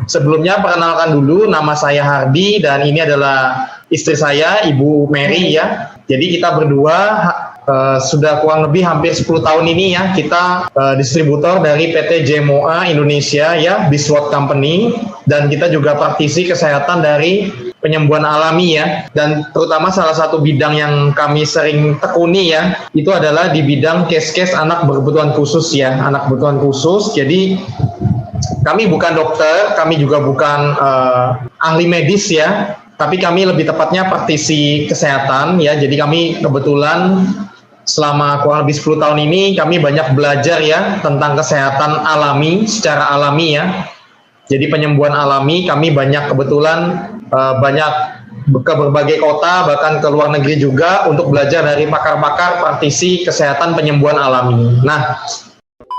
Sebelumnya perkenalkan dulu, nama saya Hardi dan ini adalah istri saya, Ibu Mary ya. Jadi kita berdua sudah kurang lebih hampir 10 tahun ini ya, kita distributor dari PT JMOA Indonesia ya, Biswat Company, dan kita juga praktisi kesehatan dari penyembuhan alami ya, dan terutama salah satu bidang yang kami sering tekuni ya, itu adalah di bidang case-case anak berkebutuhan khusus ya, anak berkebutuhan khusus. Jadi kami bukan dokter, kami juga bukan ahli medis ya, tapi kami lebih tepatnya praktisi kesehatan ya. Jadi kami kebetulan selama kurang lebih 10 tahun ini kami banyak belajar ya tentang kesehatan alami, secara alami ya. Jadi penyembuhan alami kami banyak kebetulan banyak ke berbagai kota, bahkan ke luar negeri juga untuk belajar dari pakar-pakar praktisi kesehatan penyembuhan alami. Nah,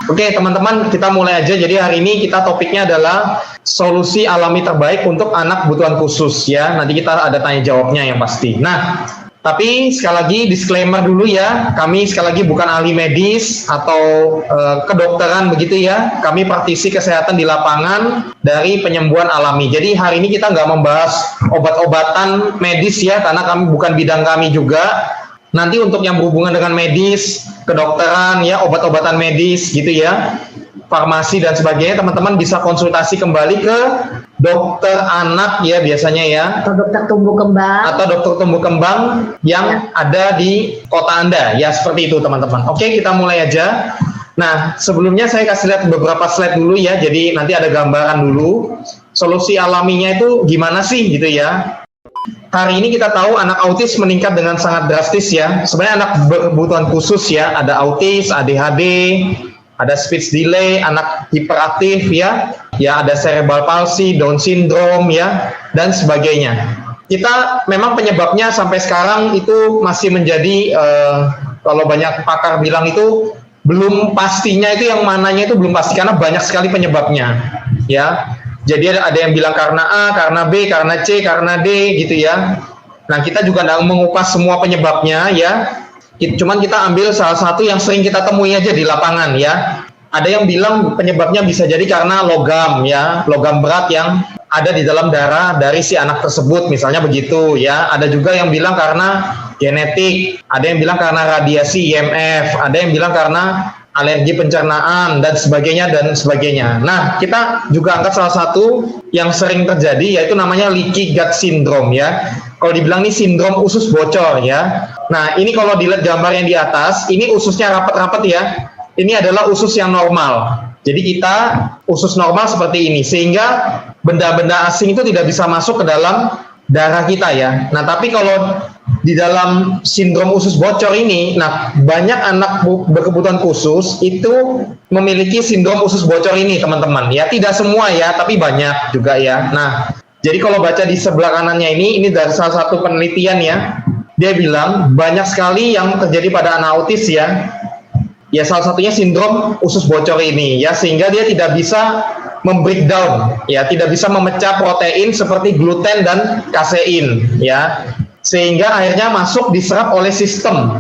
oke teman-teman, kita mulai aja. Jadi hari ini kita topiknya adalah solusi alami terbaik untuk anak kebutuhan khusus ya. Nanti kita ada tanya jawabnya yang pasti. Nah, tapi sekali lagi disclaimer dulu ya, kami sekali lagi bukan ahli medis atau kedokteran begitu ya. Kami praktisi kesehatan di lapangan dari penyembuhan alami. Jadi hari ini kita nggak membahas obat-obatan medis ya, karena kami bukan bidang kami juga. Nanti untuk yang berhubungan dengan medis, kedokteran ya, obat-obatan medis gitu ya, farmasi dan sebagainya, teman-teman bisa konsultasi kembali ke dokter anak ya biasanya ya, atau dokter tumbuh kembang yang ada di kota Anda ya, seperti itu teman-teman. Oke, kita mulai aja. Nah, sebelumnya saya kasih lihat beberapa slide dulu ya, jadi nanti ada gambaran dulu solusi alaminya itu gimana sih gitu ya. Hari ini kita tahu anak autis meningkat dengan sangat drastis ya. Sebenarnya anak berkebutuhan khusus ya, ada autis, ADHD, ada speech delay, anak hiperaktif ya, ada cerebral palsy, Down syndrome ya, dan sebagainya. Kita memang penyebabnya sampai sekarang itu masih menjadi kalau banyak pakar bilang itu belum pastinya, itu yang mananya itu belum pasti karena banyak sekali penyebabnya ya. Jadi ada yang bilang karena A, karena B, karena C, karena D gitu ya. Nah, kita juga tidak mengupas semua penyebabnya ya. Cuman kita ambil salah satu yang sering kita temui aja di lapangan ya. Ada yang bilang penyebabnya bisa jadi karena logam ya, logam berat yang ada di dalam darah dari si anak tersebut, misalnya begitu ya. Ada juga yang bilang karena genetik, ada yang bilang karena radiasi IMF, ada yang bilang karena alergi pencernaan dan sebagainya. Nah, kita juga angkat salah satu yang sering terjadi, yaitu namanya leaky gut syndrome ya. Kalau dibilang ini sindrom usus bocor ya. Nah, ini kalau dilihat gambar yang di atas, ini ususnya rapat-rapat ya. Ini adalah usus yang normal. Jadi kita usus normal seperti ini, sehingga benda-benda asing itu tidak bisa masuk ke dalam darah kita ya. Nah, tapi kalau di dalam sindrom usus bocor ini, nah banyak anak berkebutuhan khusus itu memiliki sindrom usus bocor ini teman-teman ya. Tidak semua ya, tapi banyak juga ya. Nah, jadi kalau baca di sebelah kanannya ini dari salah satu penelitian ya, dia bilang banyak sekali yang terjadi pada anak autis ya. Ya salah satunya sindrom usus bocor ini ya, sehingga dia tidak bisa membreakdown ya, tidak bisa memecah protein seperti gluten dan kasein ya, sehingga akhirnya masuk diserap oleh sistem.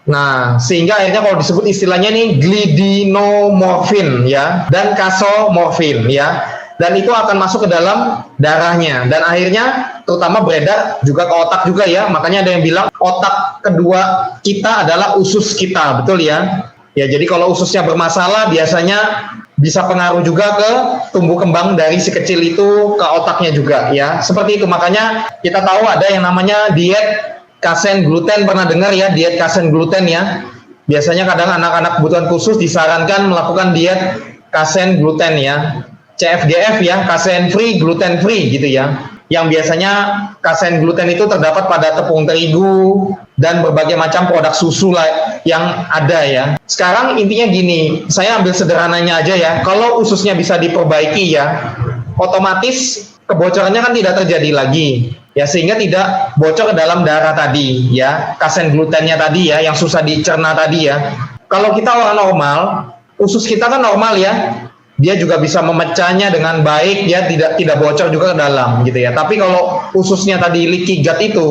Nah, sehingga akhirnya kalau disebut istilahnya nih glidinomorfin ya dan kasomorfin ya, dan itu akan masuk ke dalam darahnya dan akhirnya terutama beredar juga ke otak juga ya. Makanya ada yang bilang otak kedua kita adalah usus kita, betul ya. Ya, jadi kalau ususnya bermasalah biasanya bisa pengaruh juga ke tumbuh kembang dari si kecil itu ke otaknya juga ya. Seperti itu, makanya kita tahu ada yang namanya diet kasen gluten, pernah dengar ya diet kasen gluten ya. Biasanya kadang anak-anak kebutuhan khusus disarankan melakukan diet kasen gluten ya. CFGF ya, kasein free, gluten free gitu ya. Yang biasanya kasein gluten itu terdapat pada tepung terigu dan berbagai macam produk susu lah yang ada ya. Sekarang intinya gini, saya ambil sederhananya aja ya. Kalau ususnya bisa diperbaiki ya, otomatis kebocorannya kan tidak terjadi lagi ya, sehingga tidak bocor ke dalam darah tadi ya, kasein glutennya tadi ya, yang susah dicerna tadi ya. Kalau kita orang normal, usus kita kan normal ya, dia juga bisa memecahnya dengan baik ya, tidak bocor juga ke dalam gitu ya. Tapi kalau ususnya tadi leaky gut itu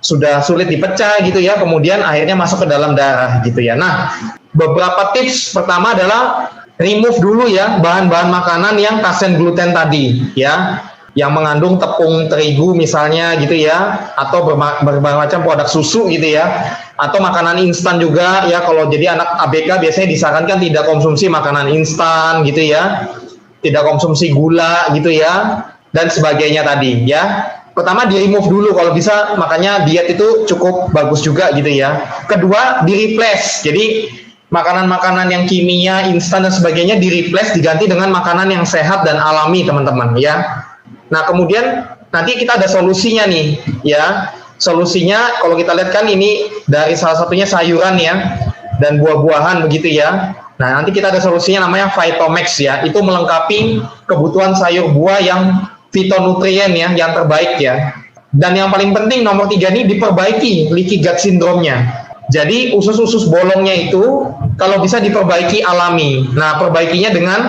sudah sulit dipecah gitu ya, kemudian akhirnya masuk ke dalam darah gitu ya. Nah, beberapa tips pertama adalah remove dulu ya bahan-bahan makanan yang kasein gluten tadi ya, yang mengandung tepung terigu misalnya gitu ya, atau berbagai macam produk susu gitu ya, atau makanan instan juga ya. Kalau jadi anak ABK biasanya disarankan tidak konsumsi makanan instan gitu ya, tidak konsumsi gula gitu ya, dan sebagainya tadi ya. Pertama di remove dulu kalau bisa, makanya diet itu cukup bagus juga gitu ya. Kedua di replace, jadi makanan-makanan yang kimia, instan dan sebagainya di replace, diganti dengan makanan yang sehat dan alami teman-teman ya. Nah kemudian nanti kita ada solusinya nih ya. Solusinya kalau kita lihat kan ini dari salah satunya sayuran ya, dan buah-buahan begitu ya. Nah nanti kita ada solusinya namanya Vitomax ya, itu melengkapi kebutuhan sayur buah yang fitonutrien ya, yang terbaik ya. Dan yang paling penting nomor 3 ini diperbaiki leaky gut syndrome-nya. Jadi usus-usus bolongnya itu kalau bisa diperbaiki alami. Nah perbaikinya dengan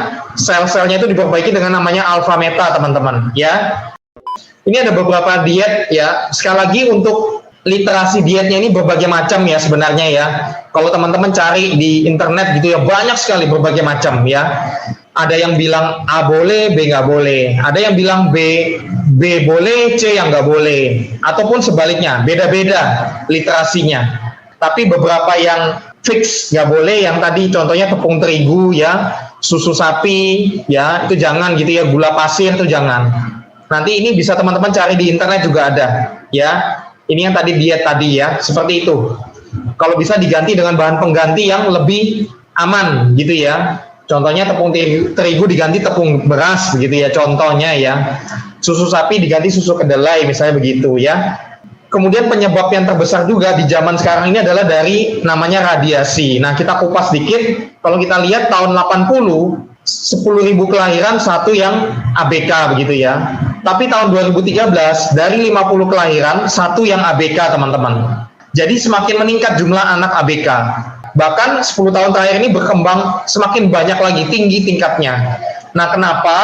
sel-selnya itu diperbaiki dengan namanya alpha meta teman-teman ya. Ini ada beberapa diet ya. Sekali lagi untuk literasi dietnya ini berbagai macam ya sebenarnya ya. Kalau teman-teman cari di internet gitu ya, banyak sekali berbagai macam ya. Ada yang bilang A boleh, B nggak boleh. Ada yang bilang B boleh, C yang nggak boleh. Ataupun sebaliknya, beda-beda literasinya. Tapi beberapa yang fix nggak boleh, yang tadi contohnya tepung terigu ya, susu sapi ya, itu jangan gitu ya, gula pasir itu jangan. Nanti ini bisa teman-teman cari di internet juga ada ya. Ini yang tadi diet tadi ya, seperti itu. Kalau bisa diganti dengan bahan pengganti yang lebih aman gitu ya. Contohnya tepung terigu diganti tepung beras gitu ya, contohnya ya. Susu sapi diganti susu kedelai misalnya begitu ya. Kemudian penyebab yang terbesar juga di zaman sekarang ini adalah dari namanya radiasi. Nah kita kupas dikit, kalau kita lihat tahun 80, 10.000 kelahiran satu yang ABK begitu ya. Tapi tahun 2013 dari 50 kelahiran satu yang ABK teman-teman. Jadi semakin meningkat jumlah anak ABK. Bahkan 10 tahun terakhir ini berkembang semakin banyak lagi, tinggi tingkatnya. Nah kenapa?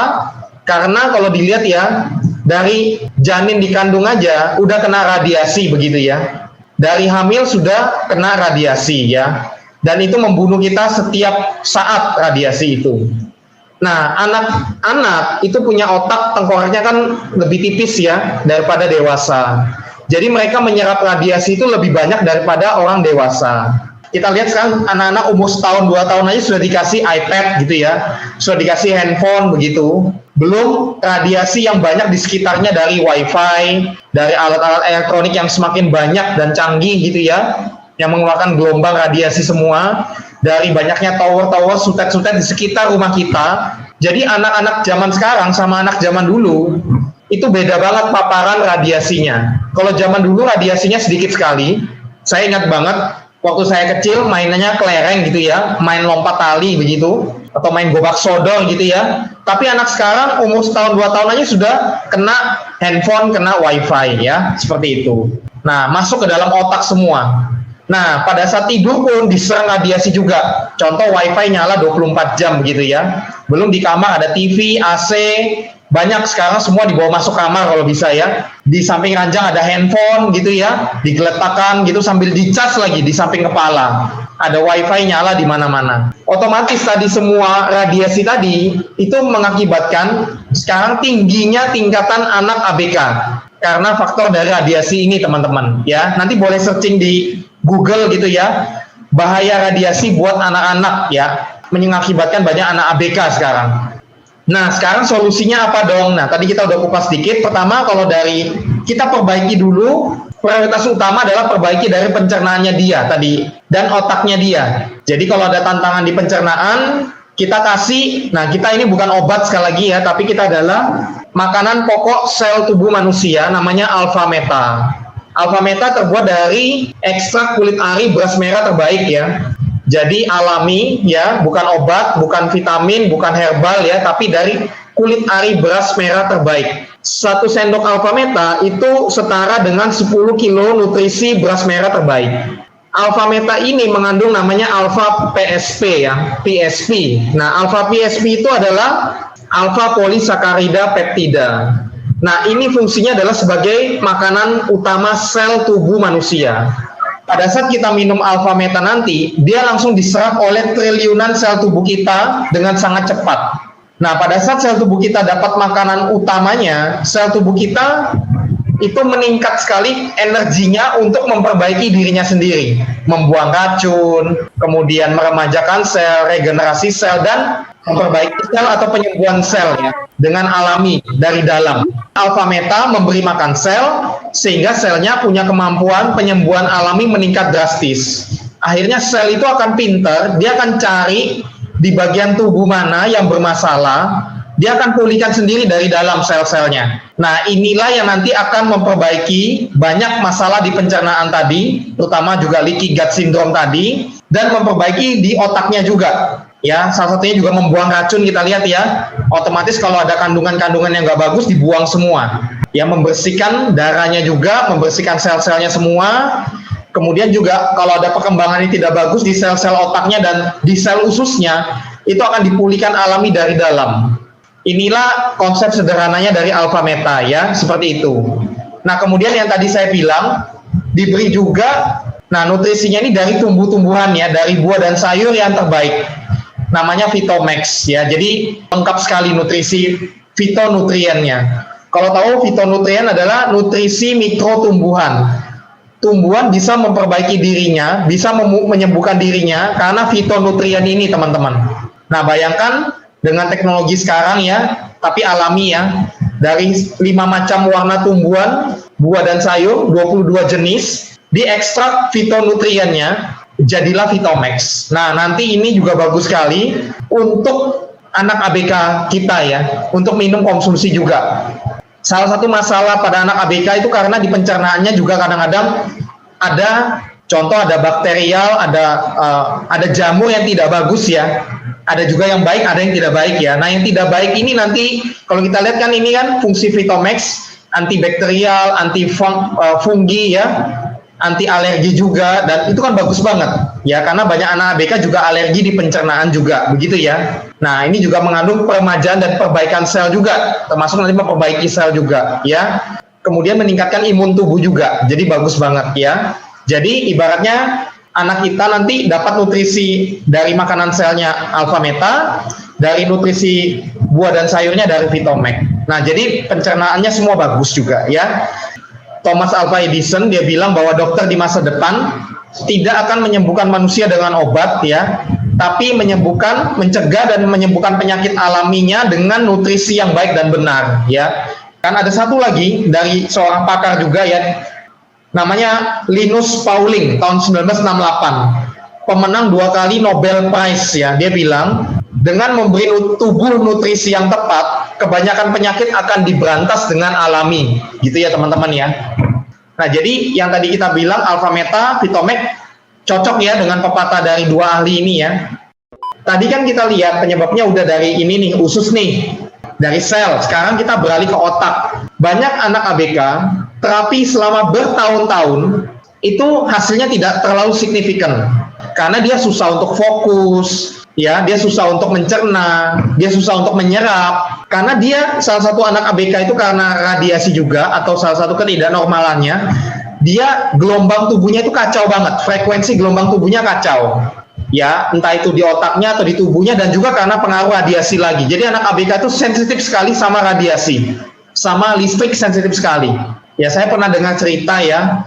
Karena kalau dilihat ya, dari janin dikandung aja udah kena radiasi begitu ya. Dari hamil sudah kena radiasi ya. Dan itu membunuh kita setiap saat radiasi itu. Nah, anak-anak itu punya otak tengkoraknya kan lebih tipis ya daripada dewasa. Jadi mereka menyerap radiasi itu lebih banyak daripada orang dewasa. Kita lihat sekarang anak-anak umur setahun 2 tahun aja sudah dikasih iPad gitu ya, sudah dikasih handphone begitu. Belum radiasi yang banyak di sekitarnya dari WiFi, dari alat-alat elektronik yang semakin banyak dan canggih gitu ya, yang mengeluarkan gelombang radiasi semua, dari banyaknya tower-tower, sutet-sutet di sekitar rumah kita. Jadi anak-anak zaman sekarang sama anak zaman dulu itu beda banget paparan radiasinya. Kalau zaman dulu radiasinya sedikit sekali. Saya ingat banget waktu saya kecil mainannya kelereng gitu ya, main lompat tali begitu, atau main gobak sodor gitu ya. Tapi anak sekarang umur setahun 2 tahun aja sudah kena handphone, kena wifi ya, seperti itu. Nah masuk ke dalam otak semua. Nah pada saat tidur pun diserang radiasi juga. Contoh wifi nyala 24 jam begitu ya. Belum di kamar ada TV, AC, banyak sekarang semua dibawa masuk kamar kalau bisa ya. Di samping ranjang ada handphone gitu ya, digeletakkan gitu sambil dicas lagi di samping kepala. Ada wifi nyala di mana-mana. Otomatis tadi semua radiasi tadi itu mengakibatkan sekarang tingginya tingkatan anak ABK karena faktor dari radiasi ini teman-teman ya. Nanti boleh searching di Google gitu ya, bahaya radiasi buat anak-anak ya, mengakibatkan banyak anak ABK sekarang. Nah sekarang solusinya apa dong? Nah tadi kita udah kupas sedikit. Pertama kalau dari kita perbaiki dulu, prioritas utama adalah perbaiki dari pencernaannya dia tadi dan otaknya dia. Jadi kalau ada tantangan di pencernaan, kita kasih, nah kita ini bukan obat sekali lagi ya, tapi kita adalah makanan pokok sel tubuh manusia namanya alpha meta. Alpha meta terbuat dari ekstrak kulit ari beras merah terbaik ya. Jadi alami ya, bukan obat, bukan vitamin, bukan herbal ya, tapi dari kulit ari beras merah terbaik. 1 sendok alpha meta itu setara dengan 10 kilo nutrisi beras merah terbaik. Alpha meta ini mengandung namanya alpha PSP ya, PSP. Nah, alpha PSP itu adalah alpha polisakarida peptida. Nah, ini fungsinya adalah sebagai makanan utama sel tubuh manusia. pada saat kita minum alpha meta nanti, dia langsung diserap oleh triliunan sel tubuh kita dengan sangat cepat. Nah, pada saat sel tubuh kita dapat makanan utamanya, sel tubuh kita itu meningkat sekali energinya untuk memperbaiki dirinya sendiri, membuang racun, kemudian meremajakan sel, regenerasi sel, dan memperbaiki sel atau penyembuhan sel ya, dengan alami dari dalam. Alpha meta memberi makan sel sehingga selnya punya kemampuan penyembuhan alami meningkat drastis. Akhirnya sel itu akan pinter, dia akan cari di bagian tubuh mana yang bermasalah, dia akan pulihkan sendiri dari dalam sel-selnya. Nah, inilah yang nanti akan memperbaiki banyak masalah di pencernaan tadi, terutama juga leaky gut syndrome tadi, dan memperbaiki di otaknya juga. Ya, salah satunya juga membuang racun, kita lihat ya, otomatis kalau ada kandungan-kandungan yang nggak bagus dibuang semua. Ya, membersihkan darahnya juga, membersihkan sel-selnya semua. Kemudian juga kalau ada perkembangan yang tidak bagus di sel-sel otaknya dan di sel ususnya, itu akan dipulihkan alami dari dalam. Inilah konsep sederhananya dari alpha meta ya, seperti itu. Nah, kemudian yang tadi saya bilang, diberi juga, nah nutrisinya ini dari tumbuh-tumbuhan ya, dari buah dan sayur yang terbaik. Namanya Vitomax ya, jadi lengkap sekali nutrisi fitonutriennya. Kalau tahu fitonutrien adalah nutrisi mikro tumbuhan. Tumbuhan bisa memperbaiki dirinya, bisa menyembuhkan dirinya karena fitonutrien ini teman-teman. Nah, bayangkan dengan teknologi sekarang ya, tapi alami ya, dari 5 macam warna tumbuhan, buah dan sayur, 22 jenis, diekstrak fitonutriennya, jadilah Vitomax. Nah, nanti ini juga bagus sekali untuk anak ABK kita ya, untuk minum konsumsi juga. Salah satu masalah pada anak ABK itu karena di pencernaannya juga kadang-kadang ada, contoh ada bakterial, ada jamur yang tidak bagus ya. Ada juga yang baik, ada yang tidak baik ya. Nah, yang tidak baik ini nanti kalau kita lihat kan ini kan fungsi Vitomax, antibakterial, anti fungi ya, anti alergi juga, dan itu kan bagus banget ya, karena banyak anak ABK juga alergi di pencernaan juga, begitu ya. Nah, ini juga mengandung peremajaan dan perbaikan sel juga, termasuk nanti memperbaiki sel juga ya. Kemudian meningkatkan imun tubuh juga, jadi bagus banget ya. Jadi ibaratnya anak kita nanti dapat nutrisi dari makanan selnya alpha meta, dari nutrisi buah dan sayurnya dari Vitomax. Nah, jadi pencernaannya semua bagus juga ya. Thomas Alva Edison dia bilang bahwa dokter di masa depan tidak akan menyembuhkan manusia dengan obat ya, tapi mencegah dan menyembuhkan penyakit alaminya dengan nutrisi yang baik dan benar ya. Kan ada satu lagi dari seorang pakar juga ya, namanya Linus Pauling tahun 1968, pemenang 2 kali Nobel Prize ya. Dia bilang dengan memberi tubuh nutrisi yang tepat, kebanyakan penyakit akan diberantas dengan alami, gitu ya teman-teman ya. Nah, jadi yang tadi kita bilang alpha meta, Vitomax cocok ya dengan pepatah dari 2 ahli ini ya. Tadi kan kita lihat penyebabnya udah dari ini nih, usus nih, dari sel. Sekarang kita beralih ke otak. Banyak anak ABK terapi selama bertahun-tahun itu hasilnya tidak terlalu signifikan karena dia susah untuk fokus. Ya, dia susah untuk mencerna, dia susah untuk menyerap, karena dia salah satu anak ABK itu karena radiasi juga atau salah satu ketidaknormalannya, dia gelombang tubuhnya itu kacau banget, frekuensi gelombang tubuhnya kacau. Ya, entah itu di otaknya atau di tubuhnya, dan juga karena pengaruh radiasi lagi. Jadi anak ABK itu sensitif sekali sama radiasi, sama listrik sensitif sekali. Ya, saya pernah dengar cerita ya,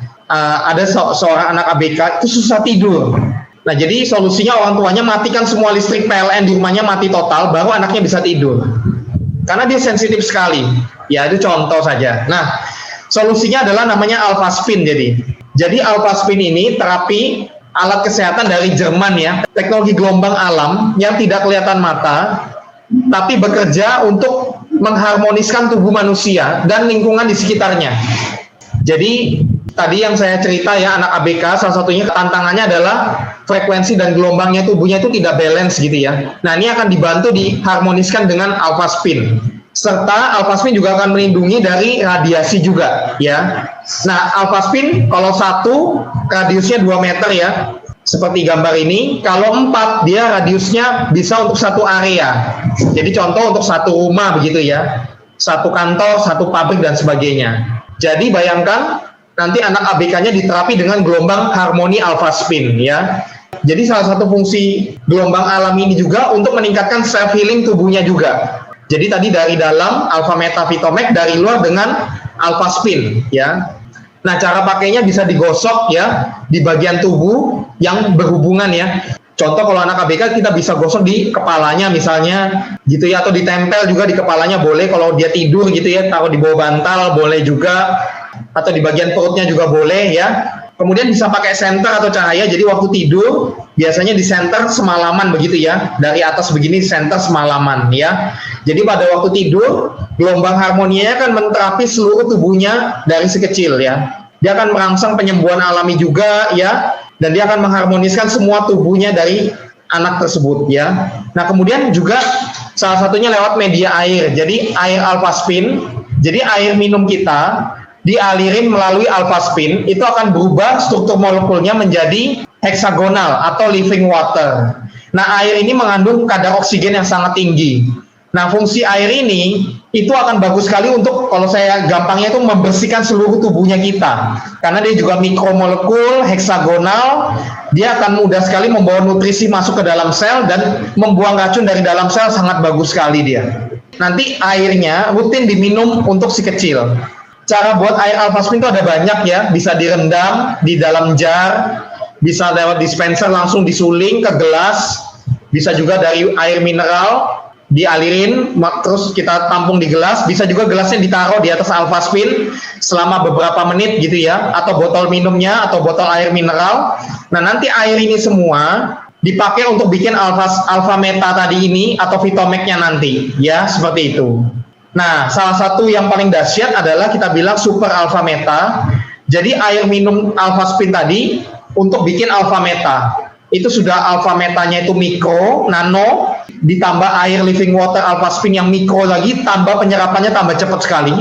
ada seorang anak ABK itu susah tidur. Nah, jadi solusinya orang tuanya matikan semua listrik PLN di rumahnya, mati total, baru anaknya bisa tidur. Karena dia sensitif sekali. Ya, itu contoh saja. Nah, solusinya adalah namanya Alphaspin Jadi Alphaspin ini terapi alat kesehatan dari Jerman ya, teknologi gelombang alam yang tidak kelihatan mata, tapi bekerja untuk mengharmoniskan tubuh manusia dan lingkungan di sekitarnya. Jadi tadi yang saya cerita ya, anak ABK salah satunya tantangannya adalah frekuensi dan gelombangnya tubuhnya itu tidak balance gitu ya. Nah, ini akan dibantu diharmoniskan dengan Alphaspin. Serta Alphaspin juga akan melindungi dari radiasi juga ya. Nah, Alphaspin kalau 1 radiusnya 2 meter ya, seperti gambar ini. Kalau 4 dia radiusnya bisa untuk 1 area. Jadi contoh untuk 1 rumah begitu ya, 1 kantor, 1 pabrik dan sebagainya. Jadi bayangkan nanti anak ABK-nya diterapi dengan gelombang harmoni alpha spin ya. Jadi salah satu fungsi gelombang alami ini juga untuk meningkatkan self healing tubuhnya juga. Jadi tadi dari dalam alpha meta Vitomek, dari luar dengan alpha spin ya. Nah, cara pakainya bisa digosok ya di bagian tubuh yang berhubungan ya. Contoh kalau anak ABK kita bisa gosok di kepalanya misalnya gitu ya, atau ditempel juga di kepalanya boleh. Kalau dia tidur gitu ya, taruh di bawah bantal boleh juga, atau di bagian perutnya juga boleh ya. Kemudian bisa pakai senter atau cahaya, jadi waktu tidur biasanya di senter semalaman begitu ya, dari atas begini senter semalaman ya. Jadi pada waktu tidur gelombang harmonianya akan menterapi seluruh tubuhnya dari si kecil ya. Dia akan merangsang penyembuhan alami juga ya, dan dia akan mengharmoniskan semua tubuhnya dari anak tersebut ya. Nah, kemudian juga salah satunya lewat media air. Jadi air alpha spin, jadi air minum kita dialirin melalui alpha spin, itu akan berubah struktur molekulnya menjadi heksagonal atau living water. Nah, air ini mengandung kadar oksigen yang sangat tinggi. Nah, fungsi air ini itu akan bagus sekali untuk, kalau saya gampangnya itu, membersihkan seluruh tubuhnya kita. Karena dia juga mikromolekul, heksagonal, dia akan mudah sekali membawa nutrisi masuk ke dalam sel dan membuang racun dari dalam sel, sangat bagus sekali dia. Nanti airnya rutin diminum untuk si kecil. Cara buat air alpha spin itu ada banyak ya, bisa direndam di dalam jar, bisa lewat dispenser langsung disuling ke gelas, bisa juga dari air mineral, dialirin terus kita tampung di gelas, bisa juga gelasnya ditaruh di atas alpha spin selama beberapa menit gitu ya, atau botol minumnya atau botol air mineral. Nah, nanti air ini semua dipakai untuk bikin alpha meta tadi ini atau Vitomeknya nanti ya, seperti itu. Nah, salah satu yang paling dahsyat adalah kita bilang super alpha meta. Jadi air minum alpha spin tadi untuk bikin alpha meta itu sudah alpha metanya itu mikro, nano, ditambah air living water alpha spin yang mikro lagi, tambah penyerapannya tambah cepat sekali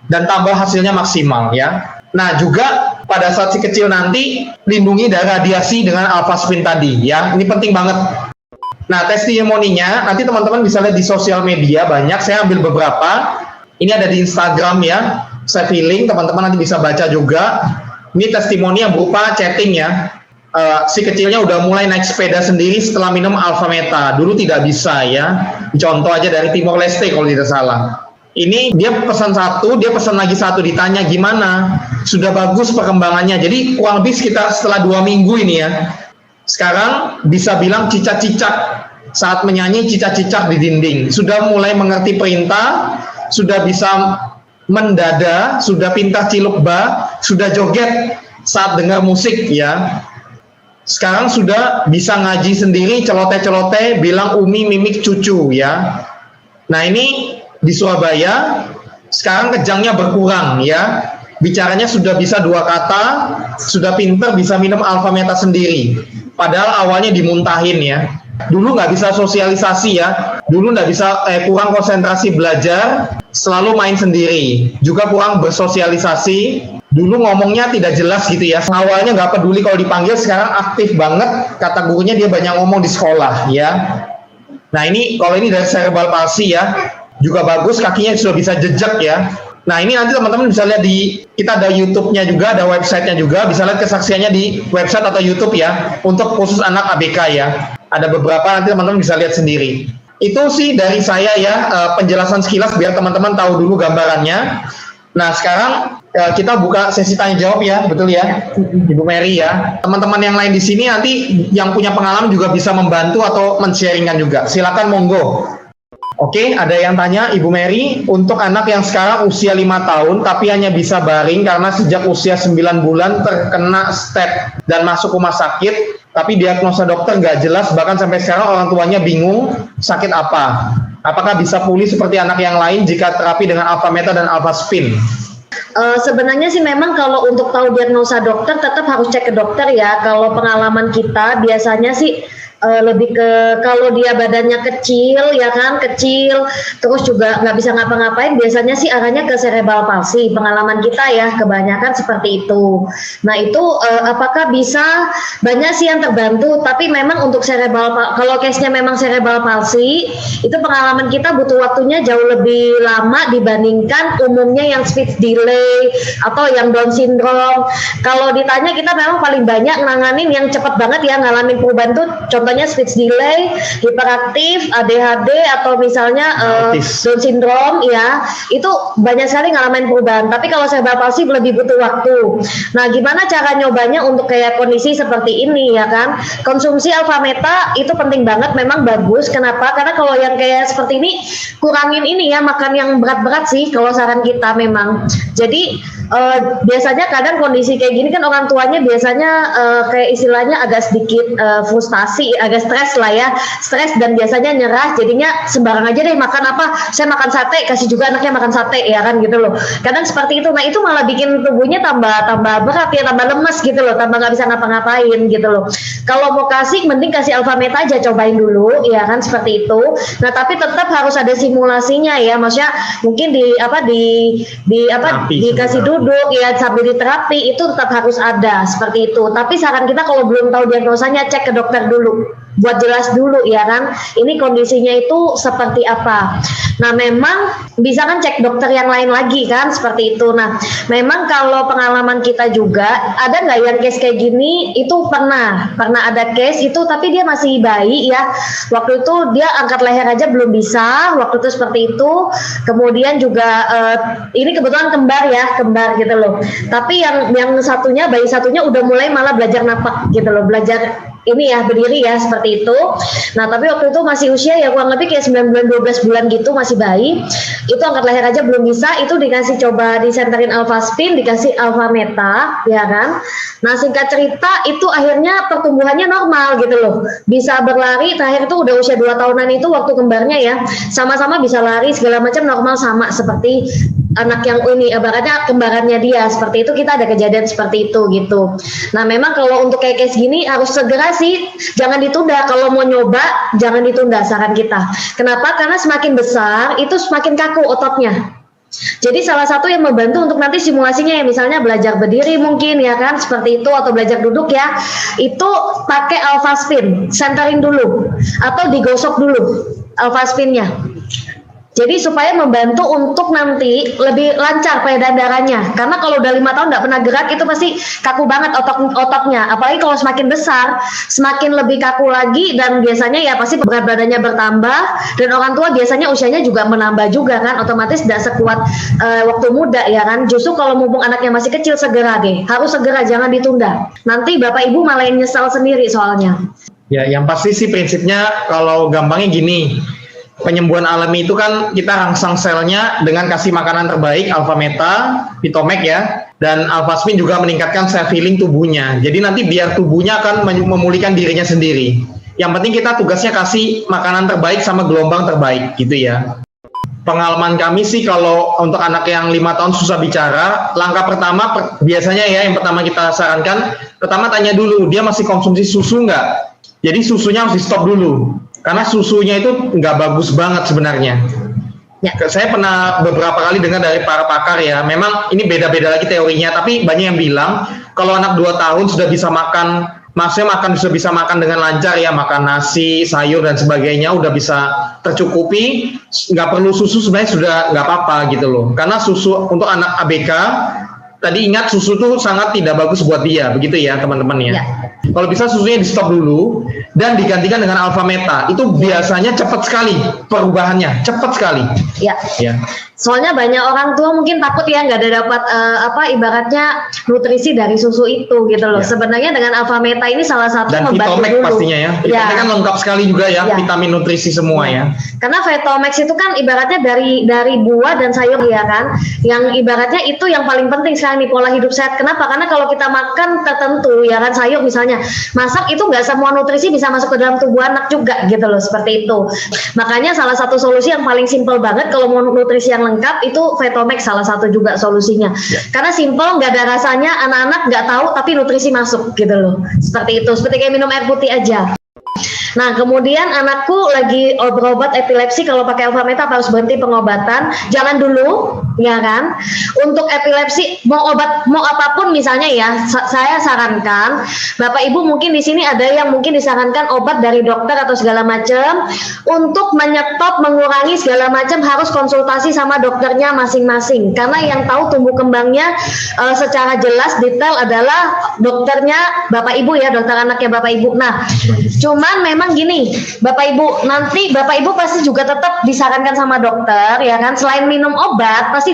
dan tambah hasilnya maksimal ya. Nah, juga pada saat si kecil nanti lindungi dari radiasi dengan alpha spin tadi ya. Ini penting banget. Nah, testimoninya nanti teman-teman bisa lihat di sosial media banyak, saya ambil beberapa. Ini ada di Instagram ya. Saya feeling teman-teman nanti bisa baca juga. Ini testimoni yang berupa chatting ya. Si kecilnya udah mulai naik sepeda sendiri setelah minum alpha meta. Dulu tidak bisa ya. Contoh aja dari Timor Leste kalau tidak salah. Ini dia pesan satu, dia pesan lagi satu, ditanya gimana? Sudah bagus perkembangannya. Jadi kurang lebih sekitar setelah 2 minggu ini ya. Sekarang bisa bilang cicak-cicak, saat menyanyi cicak-cicak di dinding. Sudah mulai mengerti perintah, sudah bisa mendada, sudah pintar ciluk ba, sudah joget saat dengar musik ya. Sekarang sudah bisa ngaji sendiri, celoteh-celoteh, bilang umi, mimik, cucu ya. Nah, ini di Surabaya, sekarang kejangnya berkurang ya. Bicaranya sudah bisa 2 kata, sudah pinter bisa minum alpha meta sendiri. Padahal awalnya dimuntahin ya. Dulu nggak bisa sosialisasi ya. Dulu nggak bisa, kurang konsentrasi belajar, selalu main sendiri. Juga kurang bersosialisasi. Dulu ngomongnya tidak jelas gitu ya. Awalnya nggak peduli kalau dipanggil, sekarang aktif banget. Kata gurunya dia banyak ngomong di sekolah ya. Nah, ini kalau ini dari cerebral palsy ya, juga bagus, kakinya sudah bisa jejak ya. Nah, ini nanti teman-teman bisa lihat di, kita ada YouTube-nya juga, ada website-nya juga, bisa lihat kesaksiannya di website atau YouTube ya, untuk khusus anak ABK ya. Ada beberapa, nanti teman-teman bisa lihat sendiri. Itu sih dari saya ya, penjelasan sekilas biar teman-teman tahu dulu gambarannya. Nah, sekarang kita buka sesi tanya jawab ya, betul ya, Ibu Mary ya. Teman-teman yang lain di sini nanti yang punya pengalaman juga bisa membantu atau men-sharingkan juga. Silakan monggo. Oke, ada yang tanya, Ibu Mary, untuk anak yang sekarang usia 5 tahun tapi hanya bisa baring karena sejak usia 9 bulan terkena step dan masuk rumah sakit, tapi diagnosa dokter nggak jelas, bahkan sampai sekarang orang tuanya bingung sakit apa. Apakah bisa pulih seperti anak yang lain jika terapi dengan alpha meta dan alpha spin? Sebenarnya sih memang kalau untuk tahu diagnosa dokter tetap harus cek ke dokter ya. Kalau pengalaman kita biasanya sih lebih ke kalau dia badannya kecil ya kan, kecil terus juga nggak bisa ngapa-ngapain, biasanya sih arahnya ke cerebral palsy, pengalaman kita ya kebanyakan seperti itu. Nah itu apakah bisa, banyak sih yang terbantu, tapi memang untuk kalau case-nya memang cerebral palsy itu pengalaman kita butuh waktunya jauh lebih lama dibandingkan umumnya yang speech delay atau yang Down syndrome. Kalau ditanya kita memang paling banyak nanganin yang cepat banget ya ngalamin perubahan tuh, contohnya speech delay, hiperaktif, ADHD atau misalnya Down syndrome ya, itu banyak sekali ngalamin perubahan. Tapi kalau cerebral palsy lebih butuh waktu. Nah, gimana cara nyobanya untuk kayak kondisi seperti ini ya kan? Konsumsi alpha meta itu penting banget, memang bagus. Kenapa? Karena kalau yang kayak seperti ini kurangin ini ya, makan yang berat-berat sih kalau saran kita memang. Jadi biasanya kadang kondisi kayak gini kan orang tuanya biasanya kayak istilahnya agak sedikit frustasi, agak stres lah ya, stres dan biasanya nyerah, jadinya sembarang aja deh makan apa, saya makan sate, kasih juga anaknya makan sate ya kan gitu loh. Kadang seperti itu, nah itu malah bikin tubuhnya tambah berat ya, tambah lemes gitu loh, tambah nggak bisa ngapa-ngapain gitu loh. Kalau mau kasih, mending kasih alpha meta aja, cobain dulu ya kan seperti itu. Nah tapi tetap harus ada simulasinya ya, maksudnya mungkin dikasih duduk ya sambil di terapi, itu tetap harus ada seperti itu. Tapi saran kita kalau belum tahu diagnosanya, cek ke dokter dulu buat jelas dulu ya kan, ini kondisinya itu seperti apa. Nah memang bisa kan cek dokter yang lain lagi kan seperti itu. Nah memang kalau pengalaman kita juga ada nggak yang case kayak gini, itu pernah ada case itu, tapi dia masih bayi ya, waktu itu dia angkat leher aja belum bisa waktu itu seperti itu. Kemudian juga ini kebetulan kembar gitu loh, tapi yang satunya, bayi satunya udah mulai malah belajar napak gitu loh, belajar ini ya berdiri ya seperti itu. Nah tapi waktu itu masih usia ya kurang lebih kayak 9 bulan 12 bulan gitu, masih bayi, itu angkat leher aja belum bisa, itu dikasih coba disenterin alpha spin, dikasih alpha meta ya kan. Nah singkat cerita itu akhirnya pertumbuhannya normal gitu loh, bisa berlari, terakhir itu udah usia 2 tahunan itu waktu kembarnya ya, sama-sama bisa lari segala macam normal sama seperti anak yang ini, ibaratnya kembarannya dia seperti itu. Kita ada kejadian seperti itu gitu. Nah memang kalau untuk kayak case gini harus segera sih, jangan ditunda. Kalau mau nyoba jangan ditunda saran kita. Kenapa? Karena semakin besar itu semakin kaku ototnya. Jadi salah satu yang membantu untuk nanti simulasinya ya, misalnya belajar berdiri mungkin ya kan seperti itu, atau belajar duduk ya, itu pakai alpha spin, senterin dulu atau digosok dulu alpha spinnya. Jadi supaya membantu untuk nanti lebih lancar peredaran darahnya. Karena kalau udah 5 tahun nggak pernah gerak itu pasti kaku banget ototnya. Apalagi kalau semakin besar, semakin lebih kaku lagi, dan biasanya ya pasti berat badannya bertambah, dan orang tua biasanya usianya juga menambah juga kan, otomatis tidak sekuat waktu muda ya kan. Justru kalau mumpung anaknya masih kecil segera deh, harus segera, jangan ditunda. Nanti bapak ibu malah yang nyesal sendiri soalnya. Ya, yang pasti sih prinsipnya kalau gampangnya gini. Penyembuhan alami itu kan kita rangsang selnya dengan kasih makanan terbaik, alpha meta, Vitomek ya, dan alpha spin juga meningkatkan self healing tubuhnya. Jadi nanti biar tubuhnya akan memulihkan dirinya sendiri. Yang penting kita tugasnya kasih makanan terbaik sama gelombang terbaik gitu ya. Pengalaman kami sih kalau untuk anak yang 5 tahun susah bicara, langkah pertama biasanya ya, yang pertama kita sarankan, pertama tanya dulu dia masih konsumsi susu nggak. Jadi susunya harus di stop dulu. Karena susunya itu nggak bagus banget sebenarnya. Ya. Saya pernah beberapa kali dengar dari para pakar ya, memang ini beda-beda lagi teorinya, tapi banyak yang bilang kalau anak 2 tahun sudah bisa makan, maksudnya sudah bisa makan dengan lancar ya, makan nasi, sayur dan sebagainya, udah bisa tercukupi, nggak perlu susu sebenarnya sudah nggak apa-apa gitu loh. Karena susu untuk anak ABK, tadi ingat susu tuh sangat tidak bagus buat dia, begitu ya teman-teman ya. Kalau bisa susunya di stop dulu dan digantikan dengan alpha meta, itu biasanya cepat sekali perubahannya, cepat sekali. Ya. Soalnya banyak orang tua mungkin takut ya nggak ada dapat ibaratnya nutrisi dari susu itu gitu loh. Sebenarnya dengan alpha meta ini salah satu dan membantu dulu. Pastinya ya. Vitomek kan lengkap sekali juga ya, vitamin nutrisi semua ya. Karena Vitomek itu kan ibaratnya dari buah dan sayur ya kan, yang ibaratnya itu yang paling penting sekarang nih, pola hidup sehat. Kenapa? Karena kalau kita makan tertentu ya kan, sayur misalnya, masak itu nggak semua nutrisi bisa masuk ke dalam tubuh anak juga gitu loh, seperti itu. Makanya salah satu solusi yang paling simpel banget kalau mau nutrisi yang lengkap itu Vitomek, salah satu juga solusinya. Karena simpel, nggak ada rasanya, anak-anak nggak tahu tapi nutrisi masuk gitu loh, seperti itu, seperti kayak minum air putih aja. Nah, kemudian anakku lagi berobat epilepsi, kalau pakai Alfameta harus berhenti pengobatan, jangan dulu, ya kan? Untuk epilepsi mau obat mau apapun misalnya ya, saya sarankan Bapak Ibu mungkin di sini ada yang mungkin disarankan obat dari dokter atau segala macam, untuk menyetop mengurangi segala macam harus konsultasi sama dokternya masing-masing, karena yang tahu tumbuh kembangnya secara jelas detail adalah dokternya Bapak Ibu ya, dokter anaknya Bapak Ibu. Nah, cuman memang gini, Bapak Ibu, nanti Bapak Ibu pasti juga tetap disarankan sama dokter, ya kan? Selain minum obat, pasti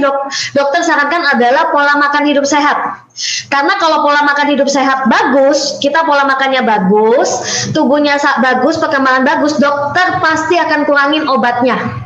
dokter sarankan adalah pola makan hidup sehat. Karena kalau pola makan hidup sehat bagus, kita pola makannya bagus, tubuhnya bagus, perkembangan bagus, dokter pasti akan kurangin obatnya.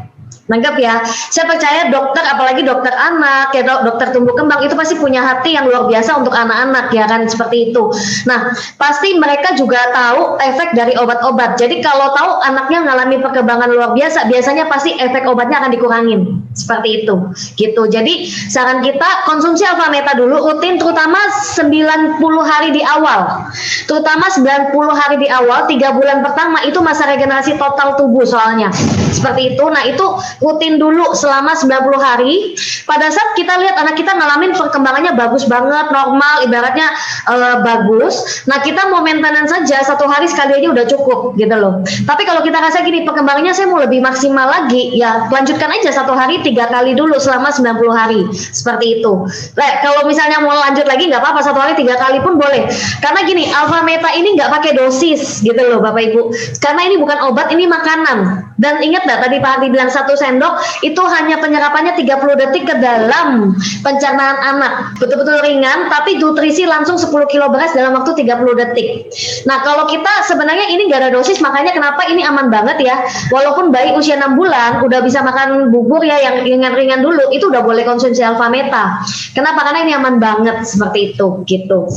Nangkep ya, saya percaya dokter, apalagi dokter anak, ya dokter tumbuh kembang, itu pasti punya hati yang luar biasa untuk anak-anak, ya kan, seperti itu. Nah, pasti mereka juga tahu efek dari obat-obat. Jadi kalau tahu anaknya mengalami perkembangan luar biasa, biasanya pasti efek obatnya akan dikurangin, seperti itu, gitu. Jadi saran kita konsumsi Alfameta dulu, rutin, terutama 90 hari di awal, terutama 90 hari di awal, 3 bulan pertama itu masa regenerasi total tubuh soalnya, seperti itu. Nah, itu rutin dulu selama 90 hari. Pada saat kita lihat anak kita ngalamin perkembangannya bagus banget, normal, ibaratnya bagus. Nah, kita mau maintenance saja 1 hari sekali aja udah cukup gitu loh. Tapi kalau kita rasa gini, perkembangannya saya mau lebih maksimal lagi, ya lanjutkan aja 1 hari 3 kali dulu selama 90 hari. Seperti itu. Nah, kalau misalnya mau lanjut lagi nggak apa-apa, 1 hari 3 kali pun boleh. Karena gini, Alfameta ini nggak pakai dosis gitu loh Bapak Ibu. Karena ini bukan obat, ini makanan. Dan ingat nggak tadi Pak Ardi bilang 1 sendok itu hanya penyerapannya 30 detik ke dalam pencernaan anak. Betul-betul ringan, tapi nutrisi langsung 10 kilo beras dalam waktu 30 detik. Nah, kalau kita sebenarnya ini nggak ada dosis, makanya kenapa ini aman banget ya. Walaupun bayi usia 6 bulan udah bisa makan bubur ya yang ringan-ringan dulu, itu udah boleh konsumsi Alfameta. Kenapa? Karena ini aman banget seperti itu, gitu.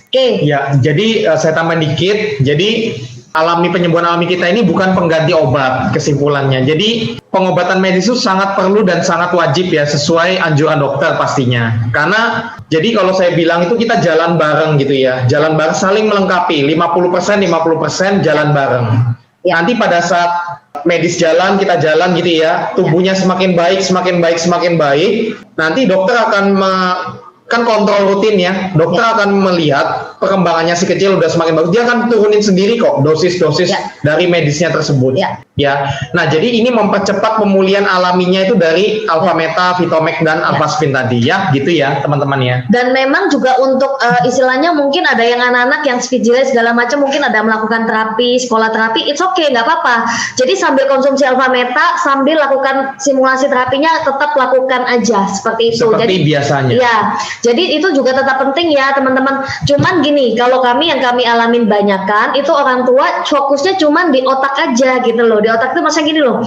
Oke. Ya, jadi saya tambah dikit. Jadi penyembuhan alami kita ini bukan pengganti obat, kesimpulannya. Jadi pengobatan medis itu sangat perlu dan sangat wajib ya, sesuai anjuran dokter pastinya. Karena jadi kalau saya bilang itu kita jalan bareng gitu ya, jalan bareng saling melengkapi, 50% jalan bareng. Ya. Nanti pada saat medis jalan, kita jalan gitu ya, tubuhnya semakin baik, nanti dokter akan kan kontrol rutin ya, dokter akan melihat perkembangannya si kecil udah semakin bagus, dia akan turunin sendiri kok dosis-dosis dari medisnya tersebut. Ya, nah jadi ini mempercepat pemulihan alaminya itu dari Alfameta, Vitomek dan Alfaspin tadi ya, gitu ya teman-teman ya. Dan memang juga untuk istilahnya mungkin ada yang anak-anak yang speech delay segala macam, mungkin ada melakukan terapi, sekolah terapi, it's okay, nggak apa-apa. Jadi sambil konsumsi Alfameta, sambil lakukan simulasi terapinya, tetap lakukan aja seperti itu. Seperti jadi, biasanya. Ya, jadi itu juga tetap penting ya teman-teman. Cuman gini, kalau kami yang kami alamin banyak kan, itu orang tua fokusnya cuman di otak aja gitu loh. Di otak itu maksudnya gini loh,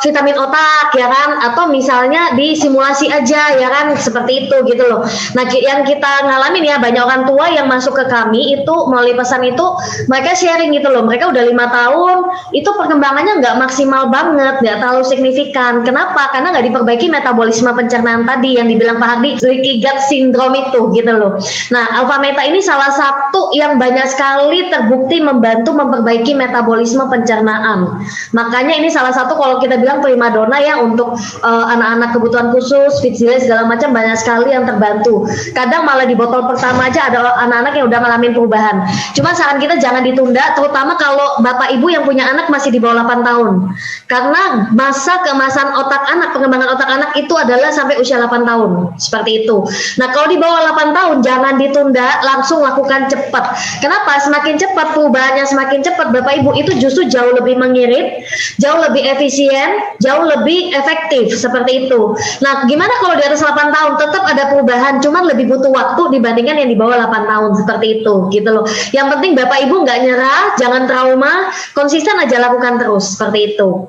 vitamin otak ya kan, atau misalnya di simulasi aja ya kan, seperti itu gitu loh. Nah, yang kita ngalamin ya, banyak orang tua yang masuk ke kami itu melalui pesan itu, mereka sharing gitu loh, mereka udah 5 tahun itu perkembangannya nggak maksimal banget, nggak terlalu signifikan. Kenapa? Karena nggak diperbaiki metabolisme pencernaan tadi yang dibilang Pak Hardi, leaky gut syndrome itu gitu loh. Nah, Alfameta ini salah satu yang banyak sekali terbukti membantu memperbaiki metabolisme pencernaan. Makanya ini salah satu kalau kita bilang primadona ya untuk anak-anak kebutuhan khusus, speech delay segala macam, banyak sekali yang terbantu. Kadang malah di botol pertama aja ada anak-anak yang udah ngalamin perubahan. Cuma saran kita jangan ditunda, terutama kalau bapak ibu yang punya anak masih di bawah 8 tahun. Karena masa keemasan otak anak, pengembangan otak anak itu adalah sampai usia 8 tahun. Seperti itu. Nah, kalau di bawah 8 tahun jangan ditunda, langsung lakukan cepat. Kenapa? Semakin cepat perubahannya, semakin cepat bapak ibu itu justru jauh lebih mengirit, jauh lebih efisien, jauh lebih efektif, seperti itu. Nah, gimana kalau di atas 8 tahun tetap ada perubahan, cuman lebih butuh waktu dibandingkan yang di bawah 8 tahun, seperti itu, gitu loh. Yang penting bapak ibu nggak nyerah, jangan trauma, konsisten aja lakukan terus, seperti itu.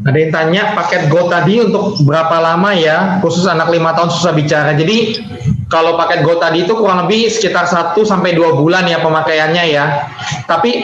Ada yang tanya paket Go tadi untuk berapa lama ya, khusus anak 5 tahun susah bicara. Jadi kalau paket Go tadi itu kurang lebih sekitar 1 sampai 2 bulan ya pemakaiannya ya. Tapi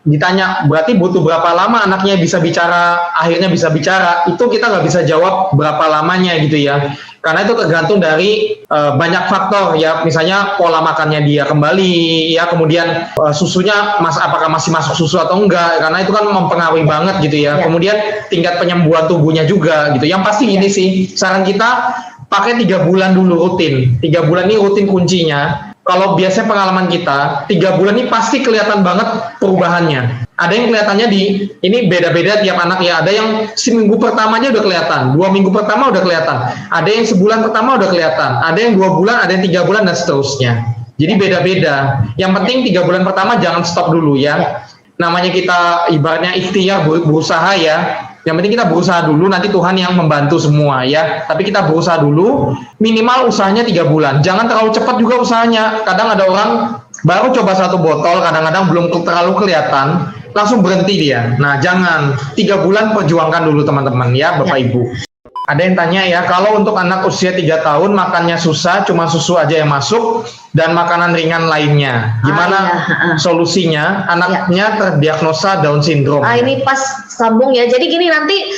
ditanya berarti butuh berapa lama anaknya bisa bicara, akhirnya bisa bicara, itu kita nggak bisa jawab berapa lamanya gitu ya, karena itu tergantung dari banyak faktor ya, misalnya pola makannya dia kembali ya, kemudian susunya apakah masih masuk susu atau enggak, karena itu kan mempengaruhi banget gitu ya. Kemudian tingkat penyembuhan tubuhnya juga gitu. Yang pasti ini sih saran kita, pakai 3 bulan dulu rutin. 3 bulan ini rutin kuncinya. Kalau biasanya pengalaman kita, 3 bulan ini pasti kelihatan banget perubahannya. Ada yang kelihatannya ini beda-beda tiap anak ya. Ada yang seminggu pertamanya udah kelihatan, 2 minggu pertama udah kelihatan. Ada yang sebulan pertama udah kelihatan. Ada yang 2 bulan, ada yang 3 bulan dan seterusnya. Jadi beda-beda. Yang penting 3 bulan pertama jangan stop dulu ya. Namanya kita ibaratnya ikhtiar, berusaha ya. Yang penting kita berusaha dulu, nanti Tuhan yang membantu semua ya. Tapi kita berusaha dulu, minimal usahanya 3 bulan. Jangan terlalu cepat juga usahanya. Kadang ada orang baru coba 1 botol, kadang-kadang belum terlalu kelihatan, langsung berhenti dia. Nah jangan, 3 bulan perjuangkan dulu teman-teman ya Bapak Ibu. Ada yang tanya ya, kalau untuk anak usia 3 tahun makannya susah, cuma susu aja yang masuk dan makanan ringan lainnya. Gimana solusinya? Anaknya terdiagnosa Down syndrome. Ini pas sambung ya. Jadi gini, nanti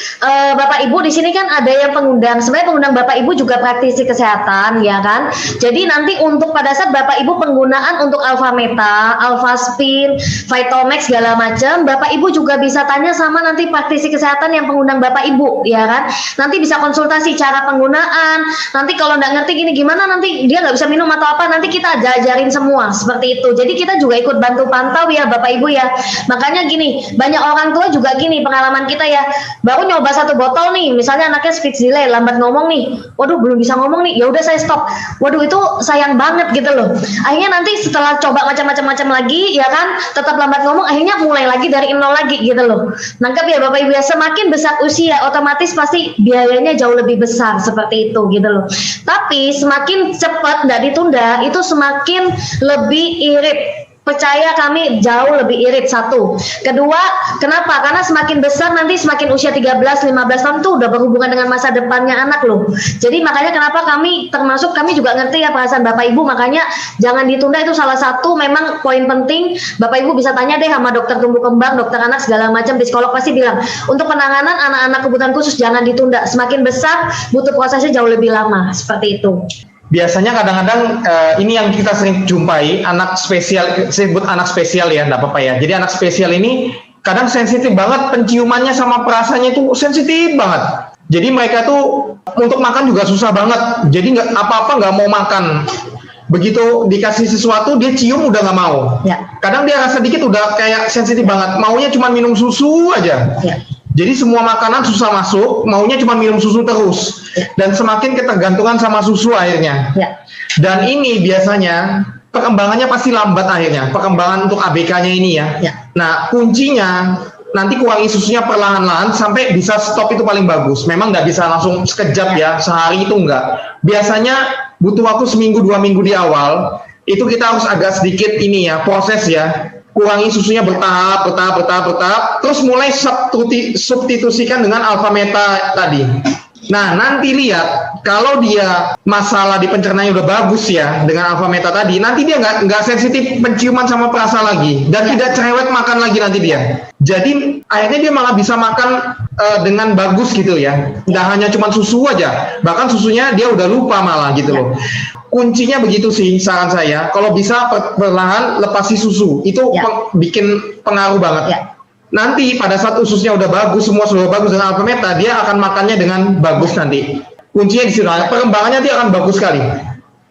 Bapak Ibu di sini kan ada yang pengundang. Sebenarnya pengundang Bapak Ibu juga praktisi kesehatan ya kan. Jadi nanti untuk pada saat Bapak Ibu penggunaan untuk Alpha Meta, Alpha Spin, Vitomax segala macam, Bapak Ibu juga bisa tanya sama nanti praktisi kesehatan yang pengundang Bapak Ibu ya kan. Nanti bisa konsultasi cara penggunaan. Nanti kalau nggak ngerti gini gimana, nanti dia nggak bisa minum atau apa, nanti kita ajarin semua seperti itu. Jadi kita juga ikut bantu pantau ya Bapak Ibu ya. Makanya gini, banyak orang tua juga gini pengalaman kita ya, baru nyoba 1 botol nih, misalnya anaknya speech delay, lambat ngomong nih, waduh belum bisa ngomong nih, ya udah saya stop. Waduh itu sayang banget gitu loh. Akhirnya nanti setelah coba macam-macam lagi ya kan, tetap lambat ngomong, akhirnya mulai lagi dari 0 lagi gitu loh. Nangkep ya Bapak Ibu ya, semakin besar usia otomatis pasti biayanya jauh lebih besar seperti itu gitu loh. Tapi semakin cepat nggak ditunda, itu semakin lebih irit. Percaya kami jauh lebih irit, 1. Kedua, kenapa? Karena semakin besar nanti semakin usia 13-15 tahun tuh udah berhubungan dengan masa depannya anak loh. Jadi makanya kenapa kami juga ngerti ya perasaan Bapak Ibu, makanya jangan ditunda, itu salah satu memang poin penting. Bapak Ibu bisa tanya deh sama dokter tumbuh kembang, dokter anak segala macam, psikolog pasti bilang untuk penanganan anak-anak kebutuhan khusus jangan ditunda. Semakin besar butuh prosesnya jauh lebih lama, seperti itu. Biasanya kadang-kadang ini yang kita sering jumpai, anak spesial, saya sebut anak spesial ya, enggak apa-apa ya. Jadi anak spesial ini kadang sensitif banget, penciumannya sama perasaannya itu sensitif banget. Jadi mereka tuh untuk makan juga susah banget. Jadi nggak apa-apa nggak mau makan. Begitu dikasih sesuatu dia cium udah nggak mau. Ya. Kadang dia rasa dikit udah kayak sensitif banget. Maunya cuma minum susu aja. Ya. Jadi semua makanan susah masuk, maunya cuma minum susu terus. Dan semakin ketergantungan sama susu akhirnya. Ya. Dan ini biasanya perkembangannya pasti lambat akhirnya. Perkembangan untuk ABK-nya ini ya. Ya. Nah kuncinya nanti kurangi susunya perlahan-lahan sampai bisa stop, itu paling bagus. Memang nggak bisa langsung sekejap ya, sehari itu nggak. Biasanya butuh waktu 1-2 minggu di awal. Itu kita harus agak sedikit ini ya, proses ya. Kurangi susunya bertahap, terus mulai substitusikan dengan Alpha Meta tadi. Nah, nanti lihat kalau dia masalah di pencernaannya udah bagus ya dengan Alpha Meta tadi, nanti dia nggak sensitif penciuman sama perasa lagi dan tidak cerewet makan lagi nanti dia. Jadi akhirnya dia malah bisa makan dengan bagus gitu ya. Nggak hanya cuma susu aja, bahkan susunya dia udah lupa malah gitu loh. Kuncinya begitu sih saran saya. Kalau bisa perlahan lepasi susu, itu bikin pengaruh banget. Nanti pada saat ususnya udah bagus, semua sudah bagus dengan Alpha Meta, dia akan makannya dengan bagus nanti. Kuncinya di situ, perkembangannya dia akan bagus sekali.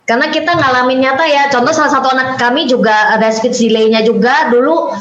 Karena kita ngalamin nyata ya, contoh salah satu anak kami juga ada speech delay-nya juga dulu.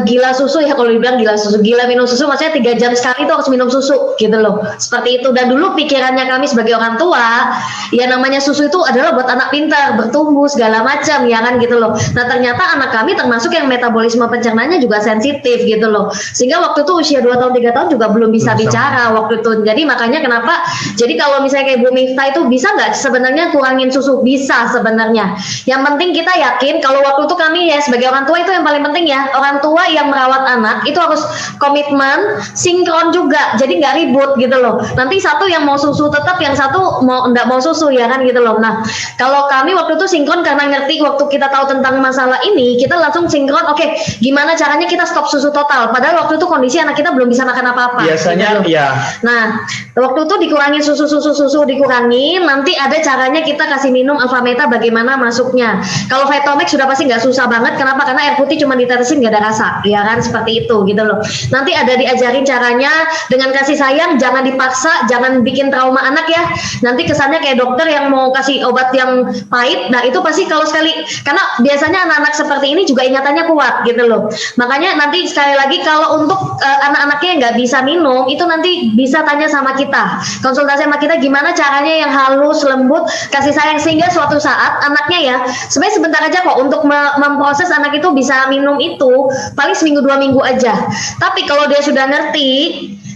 Gila susu ya, kalau dibilang gila susu, gila minum susu, maksudnya 3 jam sekali tuh harus minum susu gitu loh, seperti itu. Dan dulu pikirannya kami sebagai orang tua ya, namanya susu itu adalah buat anak pintar, bertumbuh segala macam ya kan gitu loh. Nah ternyata anak kami termasuk yang metabolisme pencernaannya juga sensitif gitu loh, sehingga waktu itu usia 2 tahun 3 tahun juga belum bisa bicara waktu itu. Jadi makanya kenapa, jadi kalau misalnya kayak Bu Miftah itu bisa nggak sebenarnya kurangin susu? Bisa sebenarnya. Yang penting kita yakin kalau waktu itu kami ya sebagai orang tua itu yang paling penting ya, orang tua yang merawat anak itu harus komitmen, sinkron juga, jadi nggak ribut gitu loh. Nanti satu yang mau susu tetap, yang satu nggak mau susu ya kan gitu loh. Nah kalau kami waktu itu sinkron karena ngerti waktu kita tahu tentang masalah ini, kita langsung sinkron. Oke, gimana caranya kita stop susu total? Padahal waktu itu kondisi anak kita belum bisa makan apa-apa. Biasanya gitu. ya. Nah waktu itu dikurangin susu dikurangin. Nanti ada caranya kita kasih minum Alfameta bagaimana masuknya. Kalau Vitomex sudah pasti nggak susah banget. Kenapa? Karena air putih cuma ditetesin nggak ada rasa, ya kan seperti itu gitu loh. Nanti ada diajarin caranya dengan kasih sayang, jangan dipaksa, jangan bikin trauma anak ya. Nanti kesannya kayak dokter yang mau kasih obat yang pahit. Nah itu pasti kalau sekali, karena biasanya anak-anak seperti ini juga ingatannya kuat gitu loh. Makanya nanti sekali lagi kalau untuk anak-anaknya yang nggak bisa minum itu nanti bisa tanya sama kita, konsultasi sama kita gimana caranya yang halus, lembut, kasih sayang, sehingga suatu saat anaknya ya sebenarnya sebentar aja kok untuk memproses anak itu bisa minum itu paling seminggu 2 minggu aja. Tapi kalau dia sudah ngerti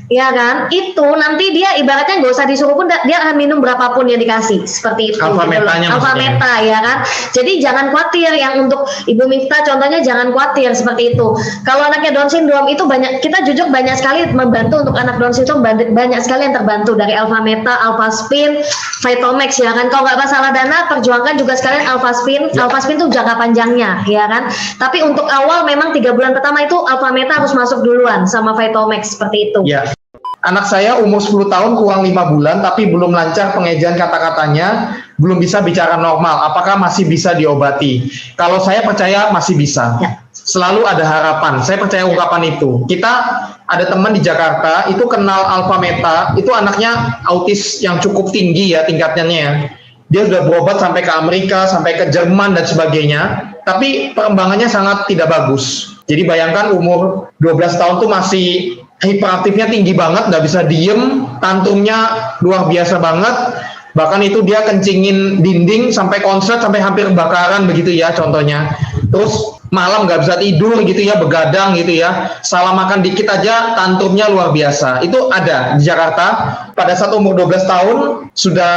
ya kan, itu nanti dia ibaratnya nggak usah disuruh pun dia akan minum berapapun yang dikasih seperti itu. Alfametanya Alfameta ya kan. Jadi jangan khawatir, yang untuk Ibu Miftah contohnya jangan khawatir seperti itu. Kalau anaknya Down syndrome itu banyak, kita jujur banyak sekali membantu untuk anak Down syndrome, banyak sekali yang terbantu dari Alfameta, Alfaspin, Vitomex ya kan. Kalau nggak masalah dana, perjuangkan juga sekalian Alfaspin. Ya. Alfaspin itu jangka panjangnya ya kan. Tapi untuk awal memang 3 bulan pertama itu Alfameta harus masuk duluan sama Vitomex seperti itu. Ya. Anak saya umur 10 tahun kurang 5 bulan tapi belum lancar pengejaan kata-katanya, belum bisa bicara normal. Apakah masih bisa diobati? Kalau saya percaya masih bisa. Ya. Selalu ada harapan. Saya percaya ungkapan itu. Kita ada teman di Jakarta itu kenal Alfameta, itu anaknya autis yang cukup tinggi ya tingkatnya ya. Dia sudah berobat sampai ke Amerika, sampai ke Jerman dan sebagainya. Tapi perkembangannya sangat tidak bagus. Jadi bayangkan umur 12 tahun tuh masih hiperaktifnya tinggi banget, nggak bisa diem, tantrumnya luar biasa banget, bahkan itu dia kencingin dinding sampai konslet, sampai hampir kebakaran begitu ya contohnya. Terus malam nggak bisa tidur gitu ya, begadang gitu ya, salah makan dikit aja tantrumnya luar biasa. Itu ada di Jakarta. Pada saat umur 12 tahun sudah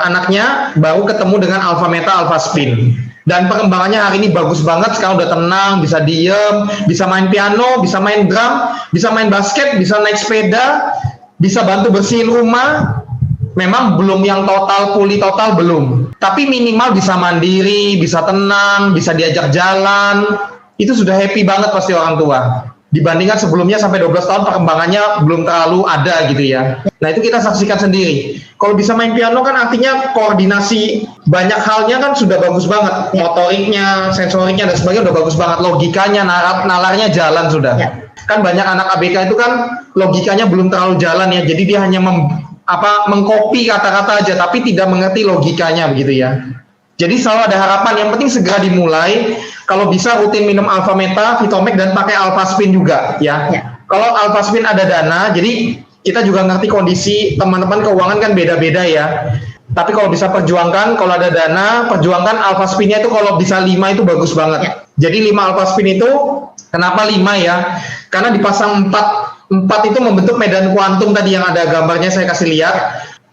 anaknya baru ketemu dengan Alfameta, Alfaspin. Dan perkembangannya hari ini bagus banget, sekarang udah tenang, bisa diem, bisa main piano, bisa main drum, bisa main basket, bisa naik sepeda, bisa bantu bersihin rumah. Memang belum yang total, pulih total belum. Tapi minimal bisa mandiri, bisa tenang, bisa diajak jalan. Itu sudah happy banget pasti orang tua. Dibandingkan sebelumnya sampai 12 tahun perkembangannya belum terlalu ada gitu ya. Nah itu kita saksikan sendiri. Kalau bisa main piano kan artinya koordinasi banyak halnya kan sudah bagus banget. Motoriknya, sensoriknya dan sebagainya udah bagus banget. Logikanya, nalarnya jalan sudah. Kan banyak anak ABK itu kan logikanya belum terlalu jalan ya. Jadi dia hanya mengcopy kata-kata aja tapi tidak mengerti logikanya begitu ya. Jadi selalu ada harapan, yang penting segera dimulai. Kalau bisa rutin minum Alfameta, Vitomex dan pakai Alfaspin juga ya. Kalau Alfaspin ada dana, jadi kita juga ngerti kondisi teman-teman keuangan kan beda-beda ya. Tapi kalau bisa perjuangkan, kalau ada dana, perjuangkan Alfaspinnya itu kalau bisa 5 itu bagus banget. Jadi 5 Alfaspin itu, kenapa 5 ya? Karena dipasang 4 itu membentuk medan kuantum tadi yang ada gambarnya saya kasih lihat.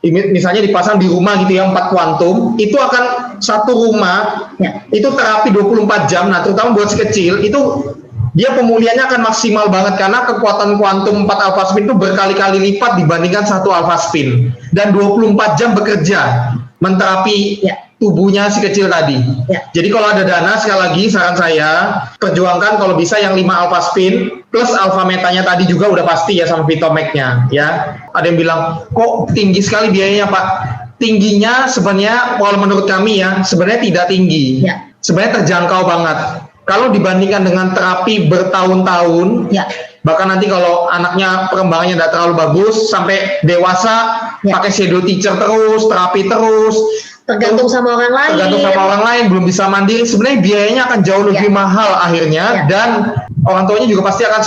Misalnya dipasang di rumah gitu ya, 4 kuantum, itu akan satu rumah itu terapi 24 jam. Nah terutama buat si kecil itu dia pemulihannya akan maksimal banget karena kekuatan kuantum 4 Alfaspin itu berkali-kali lipat dibandingkan 1 Alfaspin, dan 24 jam bekerja menterapi tubuhnya si kecil tadi. Jadi kalau ada dana, sekali lagi saran saya perjuangkan kalau bisa yang 5 Alfaspin plus Alfametanya tadi juga udah pasti ya sama Vitomexnya ya. Ada yang bilang kok tinggi sekali biayanya Pak. Tingginya sebenarnya kalau menurut kami ya sebenarnya tidak tinggi. Sebenarnya terjangkau banget. Kalau dibandingkan dengan terapi bertahun-tahun, bahkan nanti kalau anaknya perkembangannya tidak terlalu bagus sampai dewasa pakai shadow teacher terus, terapi terus, tergantung sama orang lain, belum bisa mandiri, sebenarnya biayanya akan jauh lebih mahal akhirnya, dan orang tuanya juga pasti akan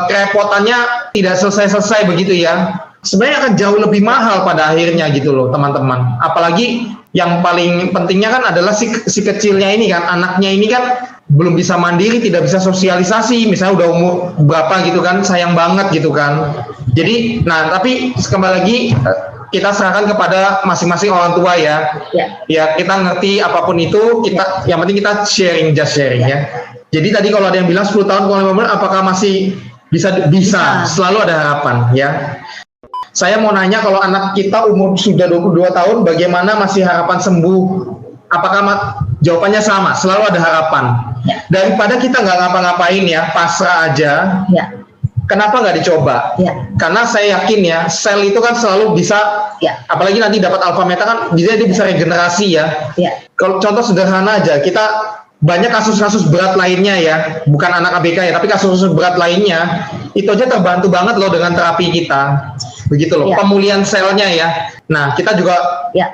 kerepotannya tidak selesai-selesai begitu ya. Sebenarnya akan jauh lebih mahal pada akhirnya gitu loh teman-teman. Apalagi yang paling pentingnya kan adalah si kecilnya ini kan, anaknya ini kan belum bisa mandiri, tidak bisa sosialisasi, misalnya udah umur berapa gitu kan, sayang banget gitu kan. Jadi, nah tapi kembali lagi kita serahkan kepada masing-masing orang tua ya. Ya kita ngerti apapun itu, kita yang penting kita sharing, just sharing ya. Jadi tadi kalau ada yang bilang 10 tahun kurang 5 bulan, apakah masih bisa? Selalu ada harapan ya. Saya mau nanya, kalau anak kita umur sudah 22 tahun, bagaimana masih harapan sembuh? Apakah jawabannya sama? Selalu ada harapan. Ya. Daripada kita nggak ngapa-ngapain ya, pasrah aja. Ya. Kenapa nggak dicoba? Ya. Karena saya yakin ya, sel itu kan selalu bisa, apalagi nanti dapat alfa meta kan, dia bisa regenerasi ya. Kalau contoh sederhana aja, kita banyak kasus-kasus berat lainnya ya, bukan anak ABK ya, tapi kasus-kasus berat lainnya, itu aja terbantu banget loh dengan terapi kita. Begitu loh, pemulihan selnya ya. Nah, kita juga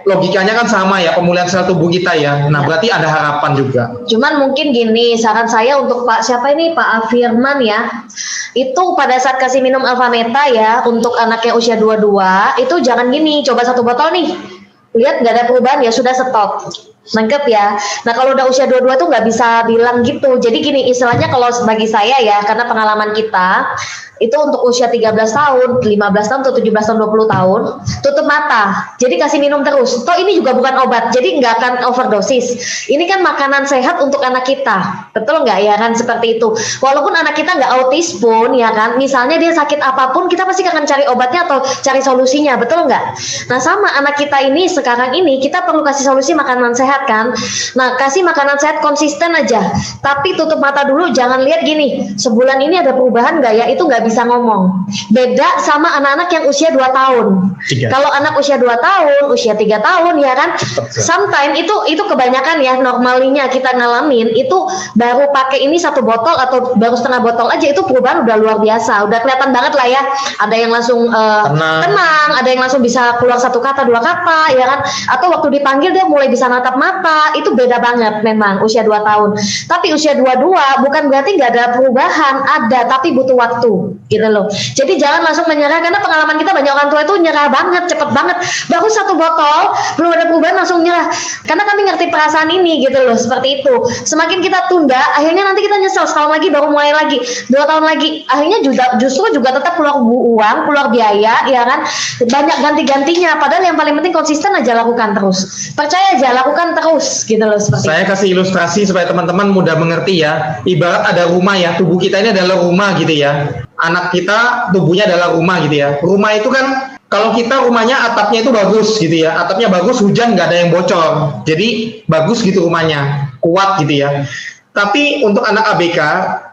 logikanya kan sama ya, pemulihan sel tubuh kita ya. Nah, berarti ada harapan juga. Cuman mungkin gini, saran saya untuk Pak siapa ini, Pak Afirman ya, itu pada saat kasih minum alfa meta ya, untuk anaknya usia 22, itu jangan gini, coba 1 botol nih, lihat nggak ada perubahan ya sudah stop. Nangkep ya. Nah kalau udah usia 22 tuh nggak bisa bilang gitu. Jadi gini, istilahnya kalau bagi saya ya, karena pengalaman kita itu untuk usia 13 tahun, 15 tahun, atau 17 tahun, 20 tahun, tutup mata. Jadi kasih minum terus. Toh ini juga bukan obat, jadi nggak akan overdosis. Ini kan makanan sehat untuk anak kita. Betul nggak ya kan, seperti itu. Walaupun anak kita nggak autis pun ya kan, misalnya dia sakit apapun, kita pasti akan cari obatnya atau cari solusinya, betul nggak? Nah sama anak kita ini sekarang ini, kita perlu kasih solusi makanan sehat kan. Nah kasih makanan sehat konsisten aja, tapi tutup mata dulu, jangan lihat gini, sebulan ini ada perubahan nggak ya, itu nggak bisa ngomong. Beda sama anak-anak yang usia 2 tahun. Kalau anak usia 2 tahun, usia 3 tahun ya kan, sometimes itu kebanyakan ya, normalinya kita ngalamin itu baru pakai ini 1 botol atau baru setengah botol aja, itu perubahan udah luar biasa, udah kelihatan banget lah ya. Ada yang langsung tenang, ada yang langsung bisa keluar 1 kata 2 kata ya kan, atau waktu dipanggil dia mulai bisa natap mata. Itu beda banget memang usia 2 tahun. Tapi usia 22 bukan berarti nggak ada perubahan, ada, tapi butuh waktu gitu loh. Jadi jangan langsung menyerah, karena pengalaman kita banyak orang tua itu nyerah banget, cepet banget, baru 1 botol belum ada perubahan langsung nyerah, karena kami ngerti perasaan ini gitu loh. Seperti itu, semakin kita tunda, akhirnya nanti kita nyesel, setahun lagi baru mulai lagi, 2 tahun lagi, akhirnya justru juga tetap keluar uang, keluar biaya ya kan, banyak ganti-gantinya. Padahal yang paling penting konsisten aja, lakukan terus, percaya aja, lakukan terus gitu loh. Seperti saya kasih ilustrasi supaya teman-teman mudah mengerti ya. Ibarat ada rumah ya, tubuh kita ini adalah rumah gitu ya. Anak kita tubuhnya adalah rumah gitu ya. Rumah itu kan, kalau kita rumahnya atapnya itu bagus gitu ya, atapnya bagus, hujan nggak ada yang bocor, jadi bagus gitu rumahnya, kuat gitu ya. Tapi untuk anak ABK,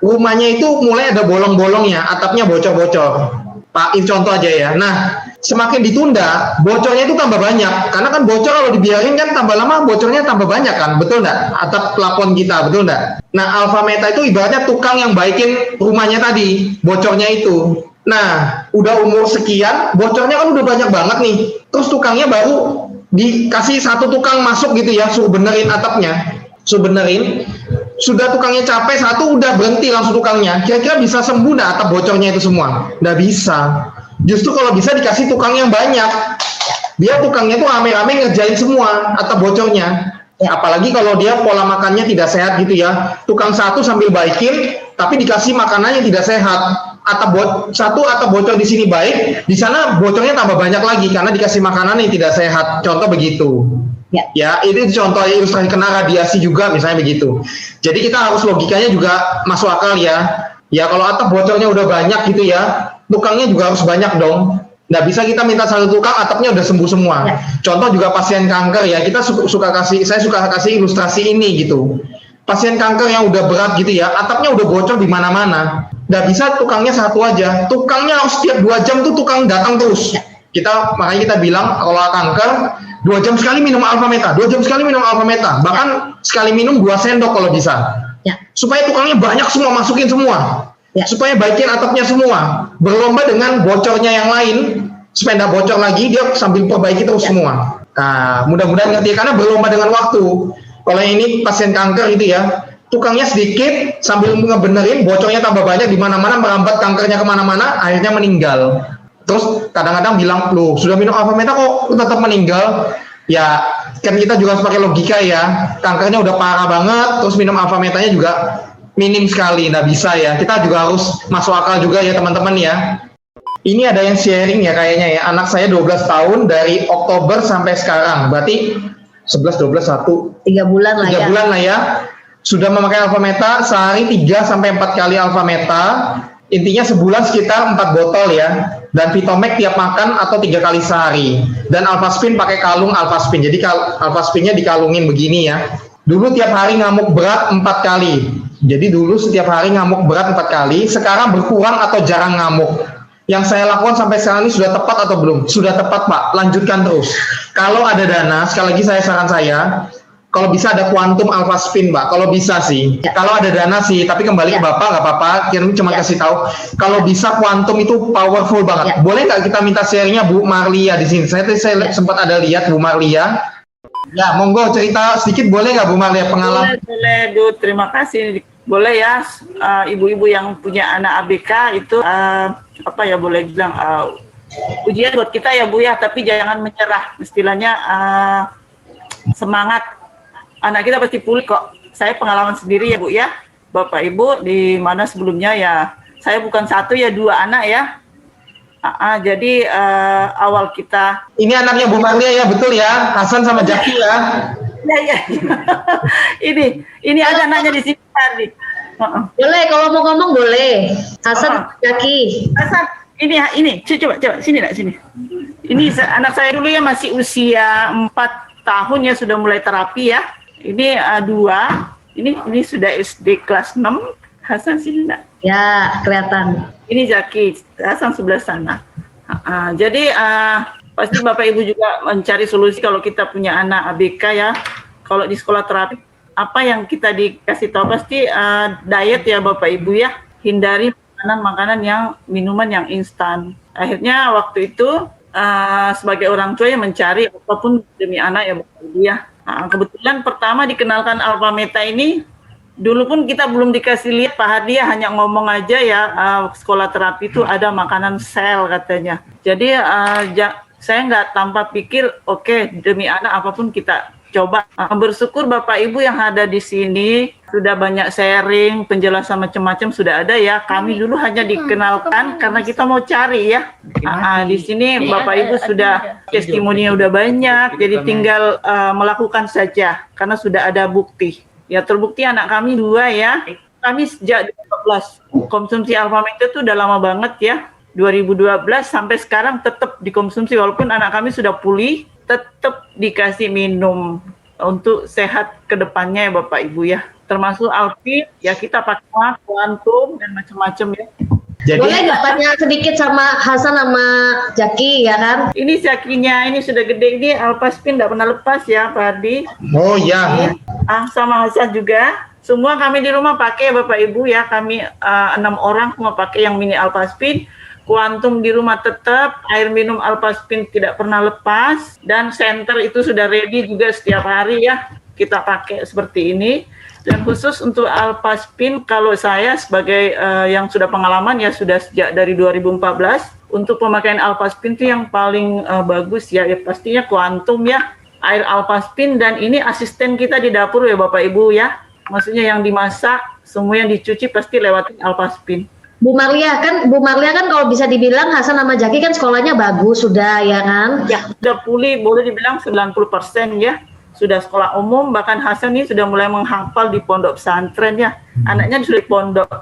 rumahnya itu mulai ada bolong-bolongnya, atapnya bocor-bocor. Pak, ini contoh aja ya. Nah, semakin ditunda, bocornya itu tambah banyak. Karena kan bocor kalau dibiarin kan tambah lama, bocornya tambah banyak kan, betul nggak? Atap plafon kita, betul nggak? Nah, alfa meta itu ibaratnya tukang yang baikin rumahnya tadi, bocornya itu. Nah, udah umur sekian, bocornya kan udah banyak banget nih. Terus tukangnya baru dikasih 1 tukang masuk gitu ya, suruh benerin atapnya. Suruh benerin, sudah tukangnya capek, 1 udah berhenti langsung tukangnya. Kira-kira bisa sembuh nggak atap bocornya itu semua? Nggak bisa. Justru kalau bisa dikasih tukang yang banyak, biar tukangnya tuh rame-rame ngerjain semua atap bocornya. Apalagi kalau dia pola makannya tidak sehat gitu ya, tukang 1 sambil baikin, tapi dikasih makanan yang tidak sehat. Atap 1 atap bocor di sini baik, di sana bocornya tambah banyak lagi karena dikasih makanan yang tidak sehat. Contoh begitu. Ya, itu contoh ilustrasi, kena radiasi juga misalnya begitu. Jadi kita harus logikanya juga masuk akal ya. Ya kalau atap bocornya udah banyak gitu ya, tukangnya juga harus banyak dong. Nggak bisa kita minta 1 tukang atapnya udah sembuh semua. Contoh juga pasien kanker ya, kita saya suka kasih ilustrasi ini gitu. Pasien kanker yang udah berat gitu ya, atapnya udah bocor di mana-mana. Nggak bisa tukangnya 1 aja, tukangnya harus setiap 2 jam tuh tukang datang terus. Makanya kita bilang kalau kanker 2 jam sekali minum alfa meta, 2 jam sekali minum alfa meta, bahkan sekali minum 2 sendok kalau bisa. Supaya tukangnya banyak semua, masukin semua. Supaya baikin atapnya semua, berlomba dengan bocornya yang lain, supaya nggak bocor lagi, dia sambil perbaiki terus semua. Nah, mudah-mudahan ngerti, karena berlomba dengan waktu. Kalau ini pasien kanker gitu ya, tukangnya sedikit, sambil ngebenerin, bocornya tambah banyak di mana-mana, merambat kankernya kemana-mana, akhirnya meninggal. Terus kadang-kadang bilang, loh sudah minum alfa meta kok tetap meninggal? Ya kan kita juga harus pakai logika ya, kankernya udah parah banget, terus minum alfa metanya juga minim sekali, nggak bisa ya. Kita juga harus masuk akal juga ya teman-teman ya. Ini ada yang sharing ya kayaknya ya, anak saya 12 tahun dari Oktober sampai sekarang, berarti 11, 12, 1 3 bulan lah 3 bulan lah ya. sudah memakai Alpha Meta sehari 3 sampai 4 kali Alpha Meta. Intinya sebulan sekitar 4 botol ya. Dan Vitomax tiap makan atau 3 kali sehari. Dan Alpha Spin pakai kalung Alpha Spin. Jadi Alpha Spinnya dikalungin begini ya. Dulu tiap hari ngamuk berat 4 kali. Jadi dulu setiap hari ngamuk berat 4 kali. Sekarang berkurang atau jarang ngamuk. Yang saya lakukan sampai sekarang ini sudah tepat atau belum? Sudah tepat Pak, lanjutkan terus. Kalau ada dana, sekali lagi saran saya, kalau bisa ada kuantum Alpha Spin Pak, kalau bisa sih. Kalau ada dana sih, tapi kembali ke Bapak nggak apa-apa, cuma kasih tahu. Kalau bisa kuantum itu powerful banget. Boleh nggak kita minta sharingnya Bu Marlia di sini? Saya sempat ada lihat Bu Marlia. Ya, monggo cerita sedikit boleh nggak Bu Marlia pengalaman? Boleh, Dut. Terima kasih. Boleh ya, ibu-ibu yang punya anak ABK itu apa ya boleh bilang ujian buat kita ya Bu ya, tapi jangan menyerah. Istilahnya semangat. Anak kita pasti pulih kok. Saya pengalaman sendiri ya Bu ya, Bapak Ibu, di mana sebelumnya ya saya bukan 1 ya 2 anak ya. Jadi awal kita ini anaknya Bu Marlia ya, betul ya, Hasan sama Jaki ya. Ya. ini ada anaknya di sini tadi. Boleh, kalau mau ngomong boleh. Hasan, Jaki. Hasan, ini, coba sini nak sini. Ini anak saya dulu ya masih usia 4 tahun ya sudah mulai terapi ya. Ini 2, ini sudah SD kelas 6. Hasan sini nak. Ya, kelihatan. Ini Jaki, Hasan sebelah sana. Jadi pasti Bapak Ibu juga mencari solusi kalau kita punya anak ABK ya. Kalau di sekolah terapi, apa yang kita dikasih tahu pasti diet ya Bapak Ibu ya. Hindari makanan yang minuman yang instan. Akhirnya waktu itu sebagai orang tua yang mencari apapun demi anak ya Bapak Ibu ya. Kebetulan pertama dikenalkan Alpha Meta ini, dulu pun kita belum dikasih lihat, Pak Hadi hanya ngomong aja ya, sekolah terapi itu ada makanan sel katanya. Jadi saya nggak tanpa pikir, oke, demi anak apapun kita coba. Bersyukur Bapak Ibu yang ada di sini sudah banyak sharing, penjelasan macam-macam sudah ada ya. Kami dulu hanya dikenalkan karena kita mau cari ya. Di sini Bapak Ibu sudah testimoninya udah banyak, jadi tinggal melakukan saja karena sudah ada bukti. Ya terbukti anak kami 2 ya. Kami sejak 2014 konsumsi Alpha Meta itu udah lama banget ya. 2012 sampai sekarang tetap dikonsumsi walaupun anak kami sudah pulih, tetap dikasih minum untuk sehat ke depannya ya Bapak Ibu ya. Termasuk Alpin ya kita pakai kuantum dan macam-macam ya. Jadi, boleh nggak tanya sedikit sama Hasan sama Jaki ya kan? Ini Jakinya ini sudah gede, ini Alpha Spin nggak pernah lepas ya Pak Ardi. Oh iya. Sama Hasan juga. Semua kami di rumah pakai Bapak Ibu ya. Kami 6 orang semua pakai yang mini Alpha Spin. Kuantum di rumah tetap, air minum Alpha Spin tidak pernah lepas, dan center itu sudah ready juga setiap hari ya. Kita pakai seperti ini. Dan khusus untuk Alpha Spin, kalau saya sebagai yang sudah pengalaman ya sudah sejak dari 2014, untuk pemakaian Alpha Spin itu yang paling bagus ya pastinya kuantum ya, air Alpha Spin, dan ini asisten kita di dapur ya Bapak Ibu ya. Maksudnya yang dimasak, semua yang dicuci pasti lewatin Alpha Spin. Bu Marlia kan kalau bisa dibilang Hasan sama Jaki kan sekolahnya bagus sudah ya kan? Ya, sudah pulih, boleh dibilang 90% ya. Sudah sekolah umum, bahkan Hasan ini sudah mulai menghafal di pondok pesantren ya. Anaknya sudah di pondok.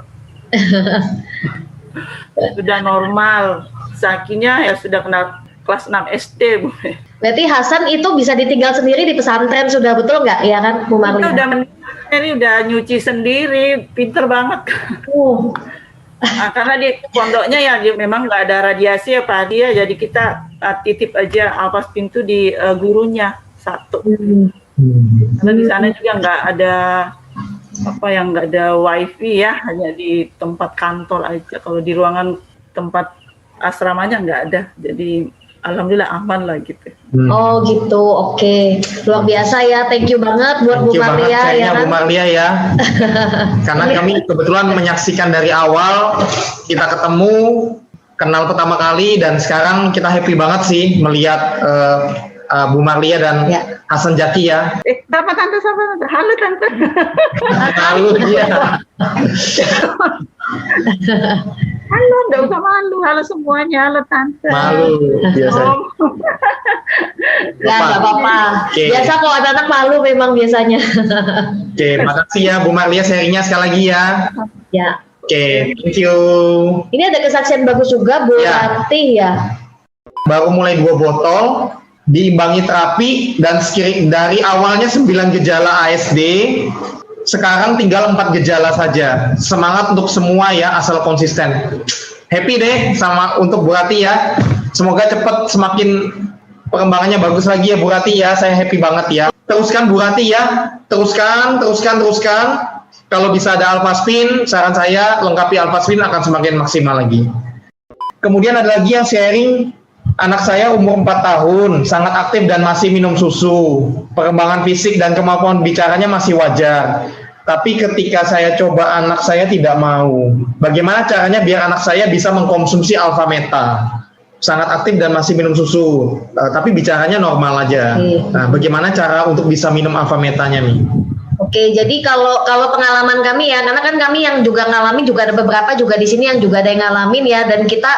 Sudah normal. Zakinya ya sudah kenal kelas 6 SD. Bu. Berarti Hasan itu bisa ditinggal sendiri di pesantren sudah, betul nggak ya kan Bu Marlia? Ini udah nyuci sendiri, pinter banget. Karena di pondoknya ya memang nggak ada radiasi ya Pak Adi ya, jadi kita titip aja Alpha Spin itu di gurunya satu. Karena di sana juga nggak ada wifi ya, hanya di tempat kantor aja. Kalau di ruangan tempat asramanya nggak ada, jadi alhamdulillah aman lah gitu. Oh gitu, oke. Luar biasa ya, thank you banget buat Bu Marlia ya kan? Bu Marlia ya. Karena kami kebetulan menyaksikan dari awal, kita ketemu, kenal pertama kali, dan sekarang kita happy banget sih melihat Bu Marlia dan Hasan Jaki ya. Sama tante. Halo tante. Halo dia. Halo, enggak usah malu. Halo semuanya, halo tante. Malu biasanya. Oh, Ya nggak apa-apa. Oke. Biasa kok anak-anak malu memang biasanya. Oke, makasih ya Bu Marlia sharingnya sekali lagi ya. Ya. Oke, thank you. Ini ada kesaksian bagus juga Bu Ya. Ratih ya. Baru mulai 2 botol, diimbangi terapi, dan dari awalnya 9 gejala ASD, sekarang tinggal 4 gejala saja. Semangat untuk semua ya, asal konsisten. Happy deh sama untuk Bu Rati ya. Semoga cepat semakin perkembangannya bagus lagi ya Bu Rati ya. Saya happy banget ya. Teruskan Bu Rati ya. Teruskan. Kalau bisa ada Alphaspin, saran saya lengkapi Alphaspin akan semakin maksimal lagi. Kemudian ada lagi yang sharing, anak saya umur 4 tahun, sangat aktif dan masih minum susu. Perkembangan fisik dan kemampuan bicaranya masih wajar. Tapi ketika saya coba anak saya tidak mau. Bagaimana caranya biar anak saya bisa mengkonsumsi Alpha Meta? Sangat aktif dan masih minum susu, tapi bicaranya normal aja. Nah, bagaimana cara untuk bisa minum Alpha Metanya nih? Oke, jadi kalau pengalaman kami ya, karena kan kami yang juga ngalamin juga ada beberapa juga di sini yang juga ada yang ngalamin ya, dan kita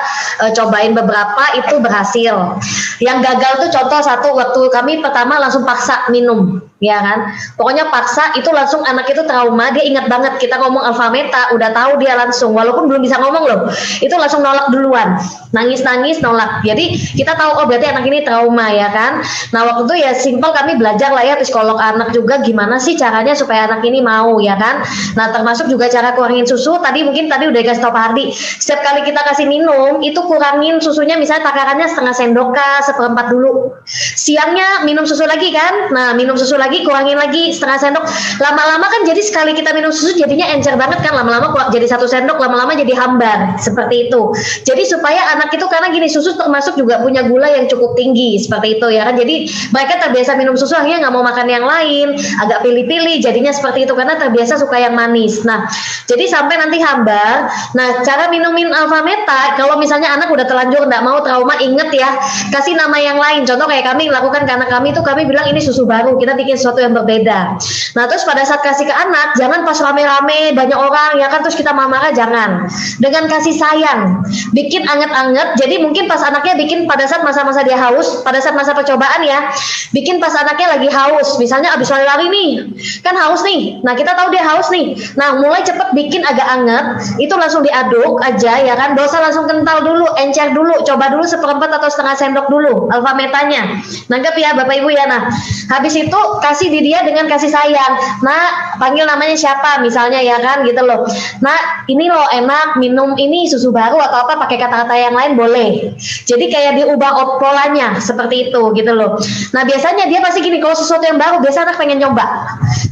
cobain beberapa itu berhasil. Yang gagal tuh contoh satu, waktu kami pertama langsung paksa minum, ya kan? Pokoknya paksa itu langsung anak itu trauma, dia ingat banget kita ngomong Alpha Meta, udah tahu dia langsung, walaupun belum bisa ngomong loh, itu langsung nolak duluan, nangis nolak. Jadi kita tahu oh berarti anak ini trauma ya kan? Nah waktu itu ya simpel kami belajar lah ya psikolog anak juga gimana sih caranya supaya anak ini mau ya kan. Nah termasuk juga cara kurangin susu, tadi udah dikasih tau Pak Hardi, setiap kali kita kasih minum itu kurangin susunya, misalnya takarannya setengah sendok kah, 1/4 dulu. Siangnya minum susu lagi kan, nah minum susu lagi kurangin lagi setengah sendok, lama-lama kan jadi sekali kita minum susu jadinya encer banget kan, lama-lama jadi 1 sendok, lama-lama jadi hambar seperti itu. Jadi supaya anak itu, karena gini susu termasuk juga punya gula yang cukup tinggi seperti itu ya kan, jadi mereka terbiasa minum susu akhirnya nggak mau makan yang lain, agak pilih-pilih jadinya seperti itu karena terbiasa suka yang manis. Nah jadi sampai nanti hambar. Nah cara minumin Alpha Meta kalau misalnya anak udah terlanjur nggak mau trauma, inget ya kasih nama yang lain. Contoh kayak kami lakukan ke anak kami itu, kami bilang ini susu baru, kita bikin sesuatu yang berbeda. Nah terus pada saat kasih ke anak jangan pas rame-rame banyak orang ya kan terus kita marah-marah, jangan. Dengan kasih sayang, bikin anget-anget. Jadi mungkin pas anaknya bikin pada saat masa-masa dia haus, pada saat masa percobaan ya, bikin pas anaknya lagi haus, misalnya abis lari-lari nih kan haus nih, nah kita tahu dia haus nih, nah mulai cepet bikin agak anget, itu langsung diaduk aja ya kan, dosa langsung kental dulu, encer dulu, coba dulu 1/4 atau setengah sendok dulu Alpha Metanya, nangkep ya Bapak Ibu ya. Nah habis itu kasih di dia dengan kasih sayang, nah panggil namanya siapa misalnya ya kan gitu loh, nah ini loh enak minum ini susu baru atau apa, pakai kata-kata yang lain boleh, jadi kayak diubah polanya seperti itu gitu loh. Nah biasanya dia pasti gini, kalau sesuatu yang baru biasa anak pengen nyoba,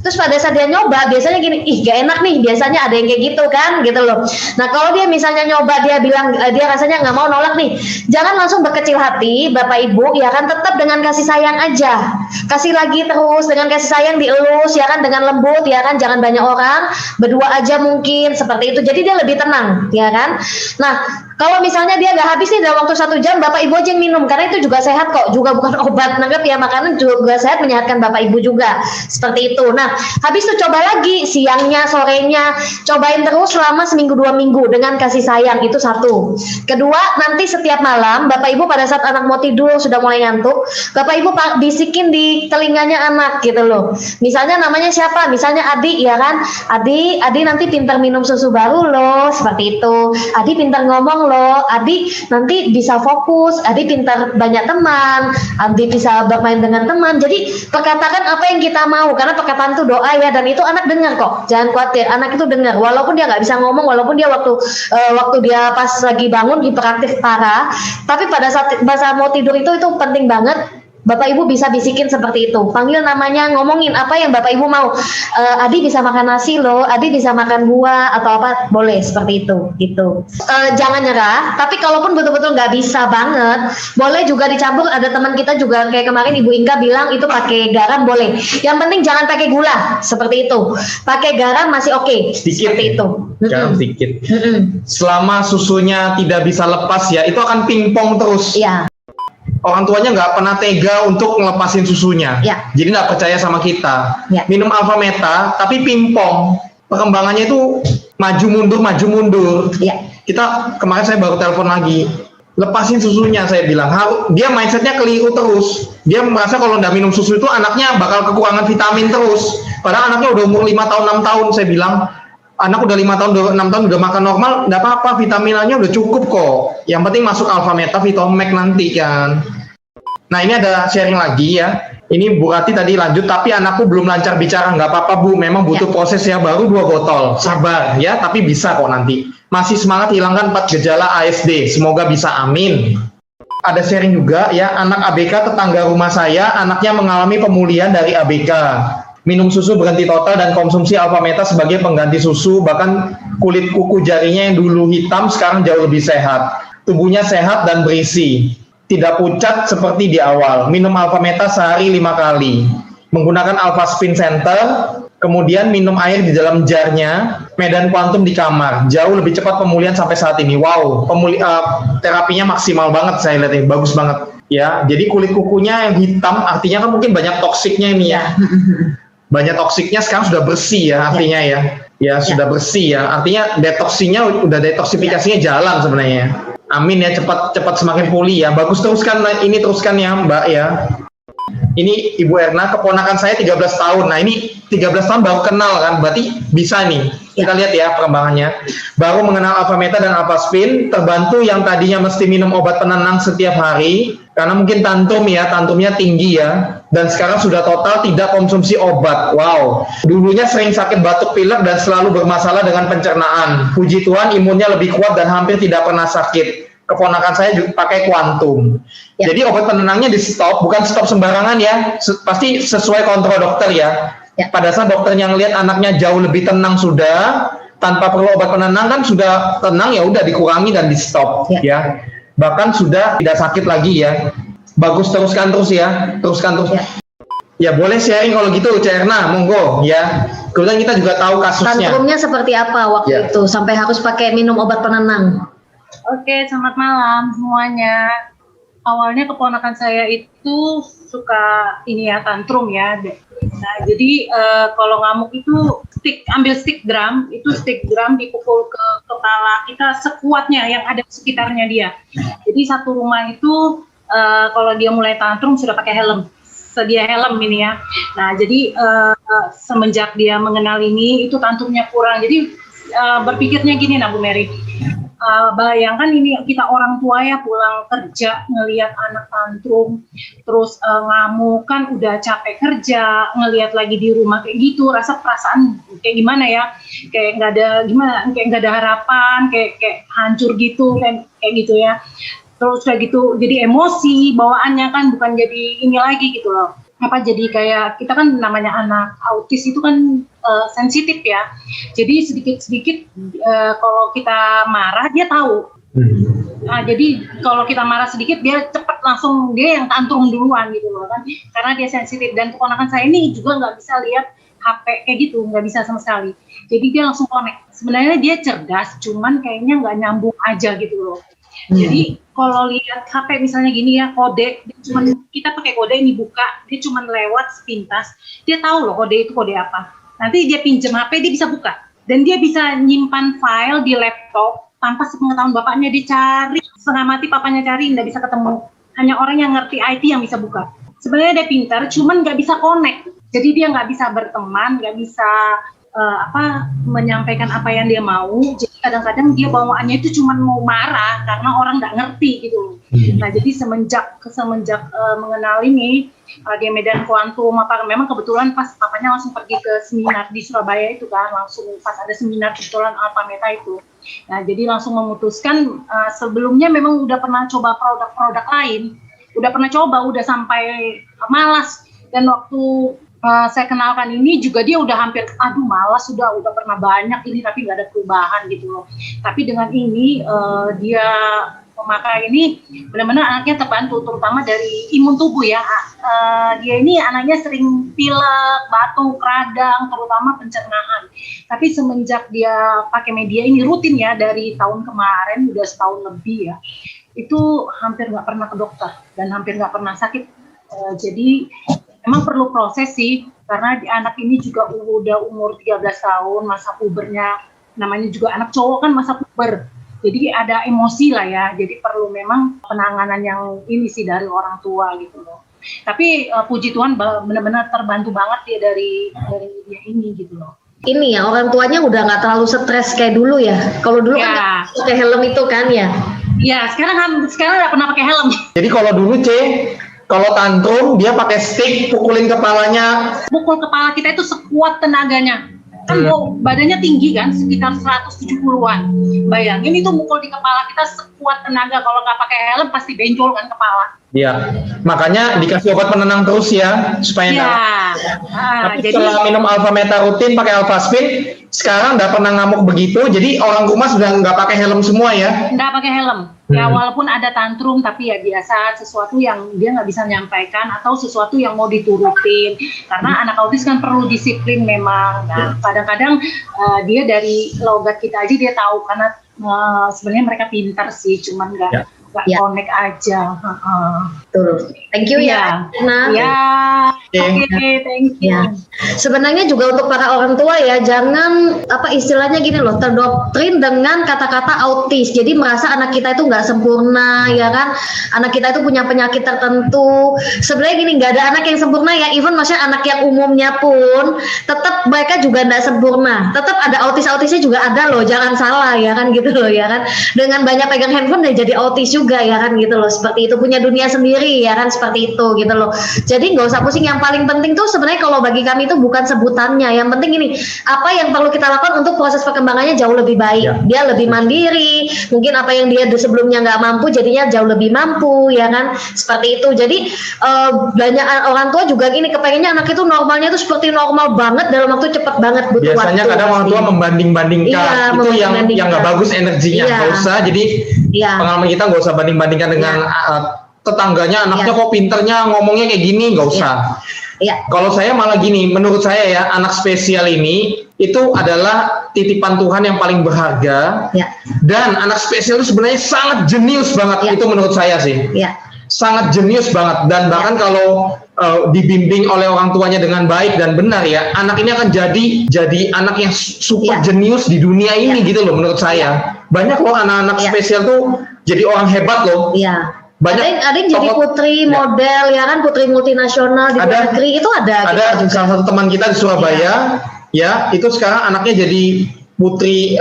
terus pada saat dia nyoba biasanya gini, ih gak enak nih, biasanya ada yang kayak gitu kan gitu loh. Nah kalau dia misalnya nyoba dia bilang dia rasanya nggak mau, nolak nih, jangan langsung berkecil hati Bapak Ibu ya kan, tetap dengan kasih sayang aja, kasih lagi terus dengan kasih sayang, dielus ya kan dengan lembut ya kan, jangan banyak orang, berdua aja mungkin seperti itu, jadi dia lebih tenang ya kan. Nah kalau misalnya dia nggak habis nih dalam waktu 1 jam, Bapak Ibu aja yang minum, karena itu juga sehat kok, juga bukan obat, nanggap ya, makanan juga sehat, menyehatkan Bapak Ibu juga, seperti itu. Nah, habis itu coba lagi, siangnya, sorenya, cobain terus selama 1-2 minggu dengan kasih sayang, itu satu. Kedua, nanti setiap malam, Bapak Ibu pada saat anak mau tidur, sudah mulai ngantuk, Bapak Ibu bisikin di telinganya anak gitu loh. Misalnya namanya siapa? Misalnya Adi, ya kan? Adi nanti pintar minum susu baru loh, seperti itu. Adi pintar ngomong loh, Adi nanti bisa fokus, Adi pintar banyak teman, Adi bisa bermain dengan teman. Jadi perkatakan apa yang kita mau, karena perkataan itu doa ya, dan itu anak dengar kok, jangan khawatir, anak itu dengar, walaupun dia nggak bisa ngomong, walaupun dia waktu dia pas lagi bangun hiperaktif parah, tapi pada saat mau tidur itu penting banget. Bapak Ibu bisa bisikin seperti itu, panggil namanya, ngomongin apa yang Bapak Ibu mau. Adi bisa makan nasi loh, Adi bisa makan buah atau apa, boleh seperti itu gitu. Jangan nyerah, tapi kalaupun betul-betul nggak bisa banget, boleh juga dicampur. Ada teman kita juga kayak kemarin Ibu Inka bilang itu pakai garam boleh, yang penting jangan pakai gula, seperti itu. Pakai garam masih oke, Sedikit, seperti itu. garam sedikit. Selama susunya tidak bisa lepas ya, itu akan pingpong terus. Iya. Orang tuanya nggak pernah tega untuk ngelepasin susunya, Ya. jadi nggak percaya sama kita. Ya. Minum Alpha Meta, tapi pingpong, perkembangannya itu maju mundur. Ya. kita kemarin saya baru telepon lagi, lepasin susunya, saya bilang. Dia mindsetnya keliru terus. Dia merasa kalau nggak minum susu itu anaknya bakal kekurangan vitamin terus. Padahal anaknya udah umur 5 tahun, 6 tahun. Saya bilang, anak udah 5 tahun, 6 tahun udah makan normal, nggak apa-apa, vitaminnya udah cukup kok. Yang penting masuk alpha meta, vitomax nanti kan. Nah ini ada sharing lagi ya. Ini Bu Rati tadi lanjut, tapi anakku belum lancar bicara. Nggak apa-apa Bu, memang butuh proses ya, baru 2 botol. Sabar ya, tapi bisa kok nanti. Masih semangat, hilangkan 4 gejala ASD. Semoga bisa, amin. Ada sharing juga ya, anak ABK tetangga rumah saya, anaknya mengalami pemulihan dari ABK. Minum susu berhenti total dan konsumsi alpha meta sebagai pengganti susu, bahkan kulit kuku jarinya yang dulu hitam sekarang jauh lebih sehat. Tubuhnya sehat dan berisi, tidak pucat seperti di awal. Minum alpha meta sehari 5 kali. Menggunakan alpha spin center, kemudian minum air di dalam jarnya, medan kuantum di kamar. Jauh lebih cepat pemulihan sampai saat ini. Wow, terapinya maksimal banget, saya lihat ini, bagus banget. Ya, jadi kulit kukunya yang hitam artinya kan mungkin banyak toksiknya ini ya. Banyak toksiknya sekarang sudah bersih ya artinya ya. Ya sudah bersih ya. Artinya detoksinya udah detoksifikasinya jalan sebenarnya. Amin ya, cepat semakin pulih ya. Bagus, teruskan ini, teruskan ya Mbak ya. Ini Ibu Erna, keponakan saya 13 tahun. Nah ini 13 tahun baru kenal kan, berarti bisa nih. Kita lihat ya perkembangannya. Baru mengenal alpha meta dan alpha spin, terbantu yang tadinya mesti minum obat penenang setiap hari, karena mungkin tantrumnya tinggi ya. Dan sekarang sudah total tidak konsumsi obat. Wow. Dulunya sering sakit batuk pilek dan selalu bermasalah dengan pencernaan. Puji Tuhan imunnya lebih kuat dan hampir tidak pernah sakit. Keponakan saya juga pakai kuantum. Ya. Jadi obat penenangnya di stop, bukan stop sembarangan ya. Pasti sesuai kontrol dokter ya. Ya. Pada saat dokternya ngelihat anaknya jauh lebih tenang sudah, tanpa perlu obat penenang kan sudah tenang, ya udah dikurangi dan di stop ya. Bahkan sudah tidak sakit lagi ya. Bagus, teruskan terus ya. Teruskan terus. Ya boleh sharing kalau gitu, Cerna, monggo ya. Kemudian kita juga tahu kasusnya. Tantrumnya seperti apa waktu itu sampai harus pakai minum obat penenang? Oke, selamat malam semuanya. Awalnya keponakan saya itu suka tantrum ya. Nah, jadi kalau ngamuk itu ambil stick drum dipukul ke kepala kita sekuatnya yang ada di sekitarnya dia. Jadi satu rumah itu kalau dia mulai tantrum sudah pakai helm. Sedia helm ini ya. Nah, jadi semenjak dia mengenal ini itu tantrumnya kurang. Jadi berpikirnya gini Bu Mary. Bayangkan ini kita orang tua ya, pulang kerja ngelihat anak tantrum terus ngamuk, kan udah capek kerja, ngelihat lagi di rumah kayak gitu, rasa perasaan kayak gimana ya, kayak nggak ada harapan, kayak hancur gitu, kayak gitu ya. Terus kayak gitu jadi emosi bawaannya kan, bukan jadi ini lagi gitu loh. Jadi kayak kita kan namanya anak autis itu kan sensitif ya. Jadi sedikit-sedikit kalau kita marah dia tahu. Nah, jadi kalau kita marah sedikit dia cepat langsung dia yang tantrum duluan gitu loh kan. Karena dia sensitif, dan keponakan saya ini juga nggak bisa lihat HP kayak gitu, nggak bisa sama sekali. Jadi dia langsung connect. Sebenarnya dia cerdas, cuman kayaknya nggak nyambung aja gitu loh. Jadi kalau lihat HP misalnya gini ya, kode, kita pakai kode ini buka, dia cuma lewat sepintas, dia tahu loh kode itu kode apa. Nanti dia pinjam HP, dia bisa buka, dan dia bisa nyimpan file di laptop tanpa sepengetahuan bapaknya. Dicari setengah mati, papanya cari nggak bisa ketemu. Hanya orang yang ngerti IT yang bisa buka. Sebenarnya dia pintar, cuman nggak bisa connect. Jadi dia nggak bisa berteman, nggak bisa menyampaikan apa yang dia mau. Jadi kadang-kadang dia bawaannya itu cuma mau marah karena orang nggak ngerti gitu. Nah, jadi semenjak mengenal ini dia medan kuantum memang kebetulan pas papanya langsung pergi ke seminar di Surabaya itu kan, langsung pas ada seminar kebetulan alpha meta itu. Nah, jadi langsung memutuskan, sebelumnya memang udah pernah coba produk-produk lain, udah sampai malas, dan waktu saya kenalkan ini juga dia udah hampir malas, udah pernah banyak ini tapi nggak ada perubahan gitu loh. Tapi dengan ini dia memakai ini benar-benar anaknya terbantu, terutama dari imun tubuh ya. Dia ini anaknya sering pilek, batuk, radang, terutama pencernaan. Tapi semenjak dia pakai media ini rutin ya, dari tahun kemarin udah setahun lebih ya, itu hampir nggak pernah ke dokter dan hampir nggak pernah sakit. Jadi memang perlu proses sih, karena anak ini juga udah umur 13 tahun, masa pubernya, namanya juga anak cowok kan masa puber. Jadi ada emosi lah ya, jadi perlu memang penanganan yang ini sih dari orang tua gitu loh. Tapi puji Tuhan benar-benar terbantu banget ya dari dia ini gitu loh. Ini ya, orang tuanya udah nggak terlalu stres kayak dulu ya. Kalau dulu kan pakai helm itu kan ya. Ya, sekarang nggak pernah pakai helm. Jadi kalau dulu kalau tantrum dia pakai stick pukulin kepalanya. Pukul kepala kita itu sekuat tenaganya. Kan badannya tinggi kan, sekitar 170-an. Bayangin itu mukul di kepala kita sekuat tenaga, kalau nggak pakai helm pasti benjol kan kepala. Iya, makanya dikasih obat penenang terus ya supaya tapi jadi setelah minum Alfameta rutin pakai Alfaspin, sekarang nggak pernah ngamuk begitu. Jadi orang rumah sudah nggak pakai helm semua ya? nggak pakai helm. Ya walaupun ada tantrum, tapi ya biasa sesuatu yang dia nggak bisa menyampaikan atau sesuatu yang mau diturutin. Karena anak autis kan perlu disiplin memang. Nah, kadang-kadang dia dari logat kita aja dia tahu karena sebenarnya mereka pintar sih, cuman nggak connect aja. Betul. Thank you ya. Nah, Oke, thank you. Ya. Sebenarnya juga untuk para orang tua ya, jangan apa istilahnya gini loh, terdoktrin dengan kata-kata autis. Jadi merasa anak kita itu nggak sempurna, ya kan? Anak kita itu punya penyakit tertentu. Sebenarnya gini, nggak ada anak yang sempurna ya. Even maksudnya anak yang umumnya pun, tetap mereka juga nggak sempurna. Tetap ada autis-autisnya juga ada loh. Jangan salah ya kan gitu loh ya kan. Dengan banyak pegang handphone dia jadi autis juga ya kan gitu loh. Seperti itu, punya dunia sendiri ya kan, seperti itu gitu loh. Jadi nggak usah pusing. Yang paling penting tuh sebenarnya kalau bagi kami itu bukan sebutannya. Yang penting ini, apa yang perlu kita lakukan untuk proses perkembangannya jauh lebih baik. Dia lebih mandiri. Mungkin apa yang dia sebelumnya nggak mampu jadinya jauh lebih mampu ya kan. Seperti itu. Jadi banyak orang tua juga gini, kepengennya anak itu normalnya tuh seperti normal banget dalam waktu cepat banget, butuh waktu. Biasanya kadang orang tua membanding-bandingkan, itu yang nggak bagus energinya. Nggak usah. Jadi pengalaman kita nggak usah banding-bandingkan dengan tetangganya, anaknya kok pinternya ngomongnya kayak gini, nggak usah. Kalau saya malah gini, menurut saya ya, anak spesial ini itu adalah titipan Tuhan yang paling berharga. Dan anak spesial itu sebenarnya sangat jenius banget, itu menurut saya sih. Sangat jenius banget, dan bahkan kalau dibimbing oleh orang tuanya dengan baik dan benar ya, anak ini akan jadi anak yang super jenius di dunia ini gitu loh menurut saya. Banyak loh anak-anak spesial tuh jadi orang hebat loh. Banyak ada yang jadi putri model ya kan, putri multinasional di luar negeri itu ada salah satu teman kita di Surabaya ya, itu sekarang anaknya jadi putri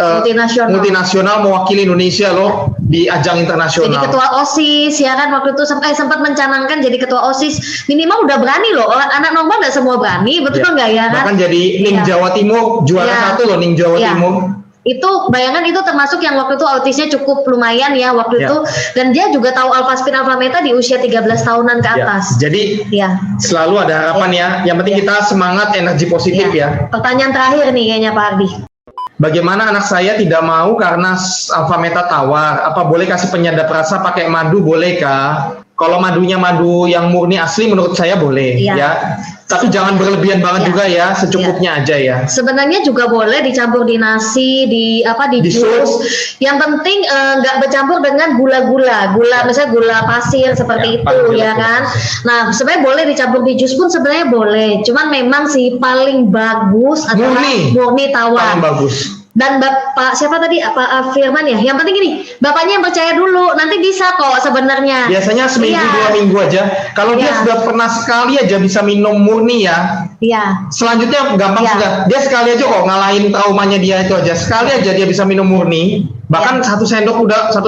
multinasional mewakili Indonesia loh di ajang internasional. Jadi ketua OSIS ya kan, waktu itu sempat mencanangkan jadi ketua OSIS, minimal udah berani loh. Anak normal nggak semua berani, betul nggak ya kan? Bahkan jadi Ning Jawa Timur juara 1 loh, Ning Jawa Timur. Itu bayangan itu termasuk yang waktu itu autisnya cukup lumayan ya waktu itu, dan dia juga tahu Alfaspin Alfameta di usia 13 tahunan ke atas. Jadi selalu ada harapan ya. Yang penting kita semangat, energi positif ya. Pertanyaan terakhir nih kayaknya Pak Ardi. Bagaimana anak saya tidak mau karena Alfameta tawar? Apa boleh kasih penyedap rasa pakai madu, bolehkah? Kalau madunya madu yang murni asli menurut saya boleh ya. Tapi jangan berlebihan banget juga ya, secukupnya aja ya. Sebenarnya juga boleh dicampur di nasi, di jus. Yang penting nggak bercampur dengan gula-gula, misalnya gula pasir seperti itu ya kan. Nah sebenarnya boleh dicampur di jus pun sebenarnya boleh. Cuman memang sih paling bagus adalah murni tawar. Paling bagus. Dan Bapak siapa tadi, Pak Firman ya, yang penting gini, bapaknya yang percaya dulu, nanti bisa kok sebenarnya. Biasanya seminggu 2 minggu aja. Kalau dia sudah pernah sekali aja bisa minum murni ya, selanjutnya gampang sudah. Dia sekali aja kok ngalahin traumanya dia itu aja. Sekali aja dia bisa minum murni. Bahkan satu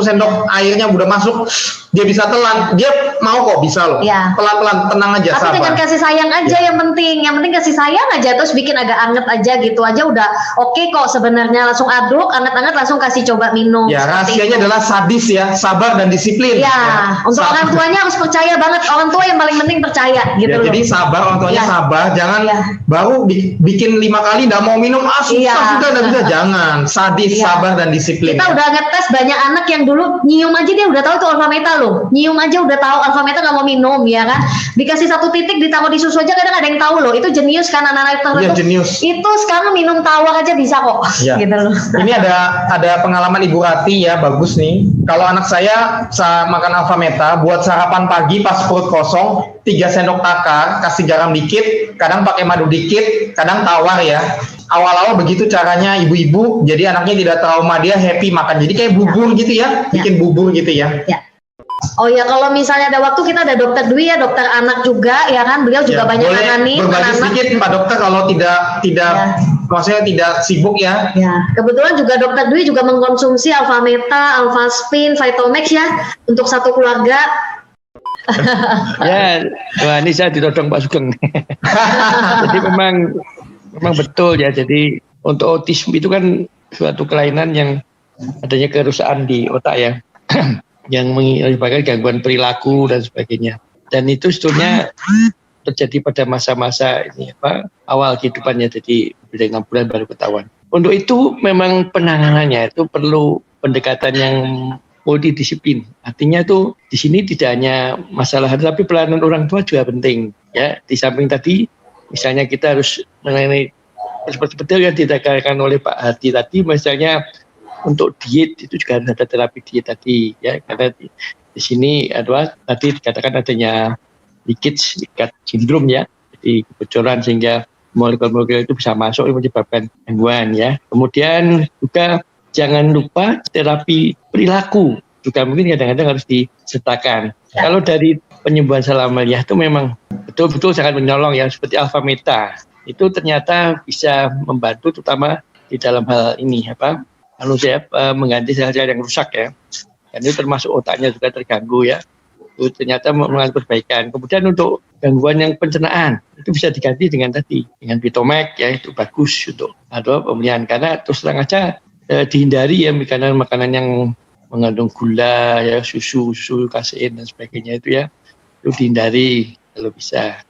sendok airnya udah masuk, dia bisa telan, dia mau kok bisa loh. Pelan-pelan, tenang aja, tapi sabar. dengan kasih sayang aja yang penting kasih sayang aja, terus bikin agak anget aja gitu aja udah oke kok sebenarnya. Langsung aduk, anget-anget langsung kasih coba minum. Ya rahasianya adalah sadis ya, sabar dan disiplin. Untuk orang tuanya harus percaya banget, orang tua yang paling penting percaya gitu loh. Jadi sabar, orang tuanya sabar, jangan baru bikin 5 kali nggak mau minum, susah sudah nggak bisa, jangan. Sadis, sabar dan disiplin. Kita udah ngetes banyak anak yang dulu nyium aja dia udah tahu itu Alfameta loh, nyium aja udah tahu Alfameta, nggak mau minum ya kan, dikasih 1 titik ditaruh di susu aja kadang ada yang tahu loh, itu jenius kan anak-anak tertentu. Itu sekarang minum tawar aja bisa kok gitu loh. Ini ada pengalaman Ibu Rati ya, bagus nih. Kalau anak saya makan Alfameta buat sarapan pagi pas perut kosong, 3 sendok takar, kasih garam dikit, kadang pakai madu dikit, kadang tawar ya. awal-awal begitu caranya ibu-ibu, jadi anaknya tidak trauma, dia happy makan. Jadi kayak bubur gitu ya, bikin bubur gitu ya. Ya. Oh ya, kalau misalnya ada waktu kita ada dokter Dwi ya, dokter anak juga ya kan, beliau juga banyak boleh nangani berbagi anak. sedikit Pak Dokter kalau tidak maksudnya tidak sibuk ya. Ya, kebetulan juga dokter Dwi juga mengkonsumsi Alfameta, Alfaspin, Vitomax ya untuk satu keluarga. Ya, wah ini saya ditodong Pak Sugeng. Jadi memang betul ya. Jadi untuk autisme itu kan suatu kelainan yang adanya kerusakan di otak ya, yang menyebabkan gangguan perilaku dan sebagainya. Dan itu sebetulnya terjadi pada masa-masa ini awal kehidupannya, jadi 6 bulan baru ketahuan. Untuk itu memang penanganannya itu perlu pendekatan yang multidisiplin. Artinya tuh di sini tidak hanya masalah, tapi pelayanan orang tua juga penting ya. Di samping tadi misalnya kita harus mengenai seperti yang dikatakan oleh Pak Hadi tadi, misalnya untuk diet itu juga ada terapi diet tadi ya, karena di sini adalah tadi dikatakan adanya leakage syndrome ya, jadi kebocoran sehingga molekul-molekul itu bisa masuk menyebabkan gangguan ya. Kemudian juga jangan lupa terapi perilaku juga mungkin kadang-kadang harus disertakan. Ya. Kalau dari penyembuhan salamaliah itu memang betul-betul sangat menolong ya, seperti Alfameta itu ternyata bisa membantu terutama di dalam hal ini manusia mengganti sel-sel yang rusak ya, dan itu termasuk otaknya juga terganggu ya, itu ternyata mengalami perbaikan. Kemudian untuk gangguan yang pencernaan itu bisa diganti dengan Vitomax ya, itu bagus untuk pemulihan, karena terus terang aja dihindari ya makanan yang mengandung gula ya, susu kasein dan sebagainya itu ya, itu dihindari kalau bisa.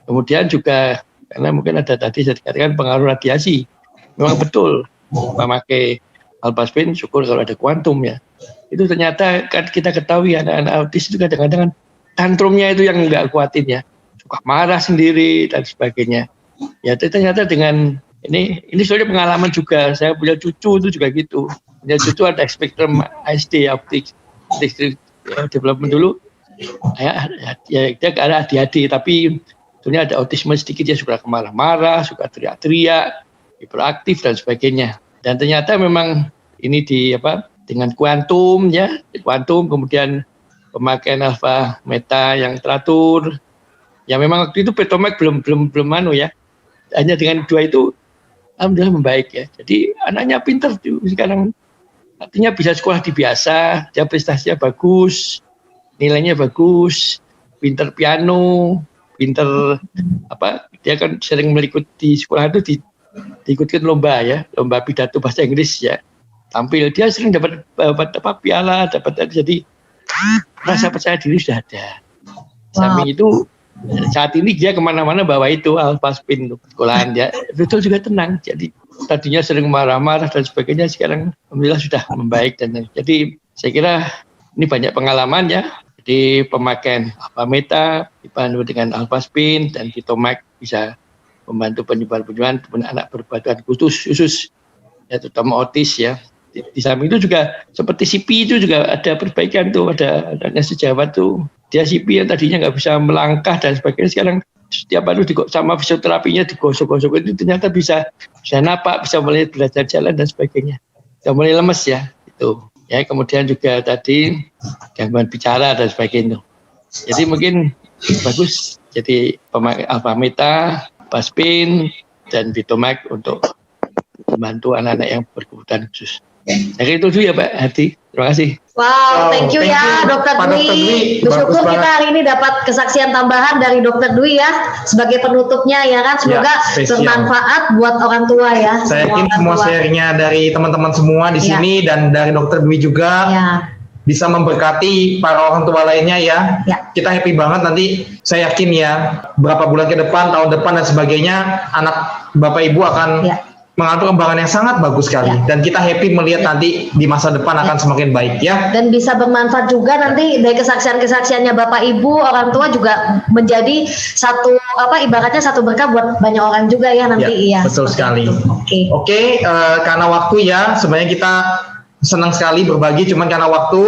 Kemudian juga karena mungkin ada tadi saya dikatakan pengaruh radiasi, memang betul memakai Alfaspin, syukur kalau ada kuantum ya. Itu ternyata kan kita ketahui anak-anak autis itu kadang-kadang tantrumnya itu yang nggak kuatin ya, suka marah sendiri dan sebagainya. Ya ternyata dengan ini soalnya pengalaman juga, saya punya cucu itu juga gitu. Punya cucu ada spektrum ASD, autistic development dulu. Ya dia ada ADHD, tapi sebenarnya ada autisme sedikit, dia suka marah-marah, suka teriak-teriak, hiperaktif dan sebagainya. Dan ternyata memang ini dengan kuantum ya, kemudian pemakaian Alfameta yang teratur. Ya memang waktu itu Vitomax belum ya. Hanya dengan 2 itu alhamdulillah membaik ya. Jadi anaknya pintar tuh sekarang. Artinya bisa sekolah di biasa, dia prestasinya bagus, nilainya bagus, pintar piano, pintar dia kan sering mengikuti sekolah itu diikutkan lomba ya, lomba pidato bahasa Inggris ya, tampil dia sering dapat piala, jadi rasa percaya diri sudah ada. Samping itu saat ini dia kemana-mana bawa itu Alfaspin untuk sekolahan ya, betul juga tenang. Jadi tadinya sering marah-marah dan sebagainya, sekarang alhamdulillah sudah membaik. Dan jadi saya kira ini banyak pengalaman ya. Jadi pemakaian Alfameta dibantu dengan Alfaspin dan Vitomax bisa membantu penyembuhan anak berkebutuhan khusus ya, terutama autis ya. Di samping itu juga seperti CP itu juga ada perbaikan tuh, ada anaknya sejawat tuh, dia CP yang tadinya nggak bisa melangkah dan sebagainya, sekarang setiap hari sama fisioterapinya digosok-gosok itu ternyata bisa napak, bisa mulai belajar jalan dan sebagainya, sudah mulai lemes ya itu ya. Kemudian juga tadi gangguan bicara dan sebagainya, jadi mungkin bagus jadi pemakai Alfameta, Alfaspin dan Vitomax untuk membantu anak-anak yang berkebutuhan khusus. Jadi itu dulu ya Pak Hadi. Terima kasih. Wow, thank you ya Dokter Dwi. Bersyukur kita hari ini dapat kesaksian tambahan dari Dokter Dwi ya sebagai penutupnya ya kan. Semoga bermanfaat buat orang tua ya. Saya yakin semua sharingnya dari teman-teman semua di sini dan dari Dokter Dwi juga bisa memberkati para orang tua lainnya ya. Kita happy banget nanti, saya yakin ya berapa bulan ke depan, tahun depan dan sebagainya, anak Bapak Ibu akan mengalami perkembangan yang sangat bagus sekali, dan kita happy melihat nanti di masa depan akan semakin baik ya. Dan bisa bermanfaat juga nanti dari kesaksian-kesaksiannya Bapak Ibu, orang tua juga menjadi satu ibaratnya satu berkah buat banyak orang juga ya nanti ya. Betul sekali. Oke, karena waktu ya sebenarnya kita senang sekali berbagi, cuman karena waktu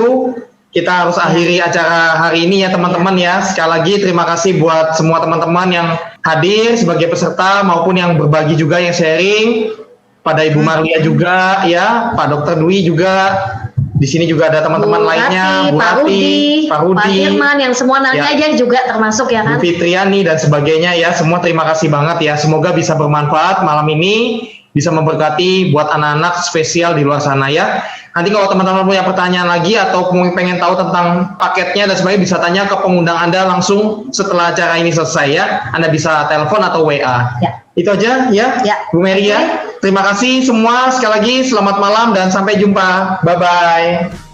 kita harus akhiri acara hari ini ya teman-teman ya. Sekali lagi terima kasih buat semua teman-teman yang hadir sebagai peserta maupun yang berbagi juga, yang sharing. pada Ibu Marlia juga ya, Pak Dokter Dwi juga. Di sini juga ada teman-teman lainnya, Bu Pak Rati, Pak Pak Rudi, Firman yang semua nanya Ya. aja juga termasuk ya Bu kan. Fitriani dan sebagainya ya. Semua terima kasih banget ya. Semoga bisa bermanfaat malam ini, bisa memberkati buat anak-anak spesial di luar sana ya. Nanti kalau teman-teman punya pertanyaan lagi atau pengen tahu tentang paketnya dan sebagainya, bisa tanya ke pengundang Anda langsung setelah acara ini selesai ya. Anda bisa telepon atau WA. Ya. Itu aja ya, Ya. Bu Mary ya. Terima kasih semua sekali lagi. Selamat malam dan sampai jumpa. Bye-bye.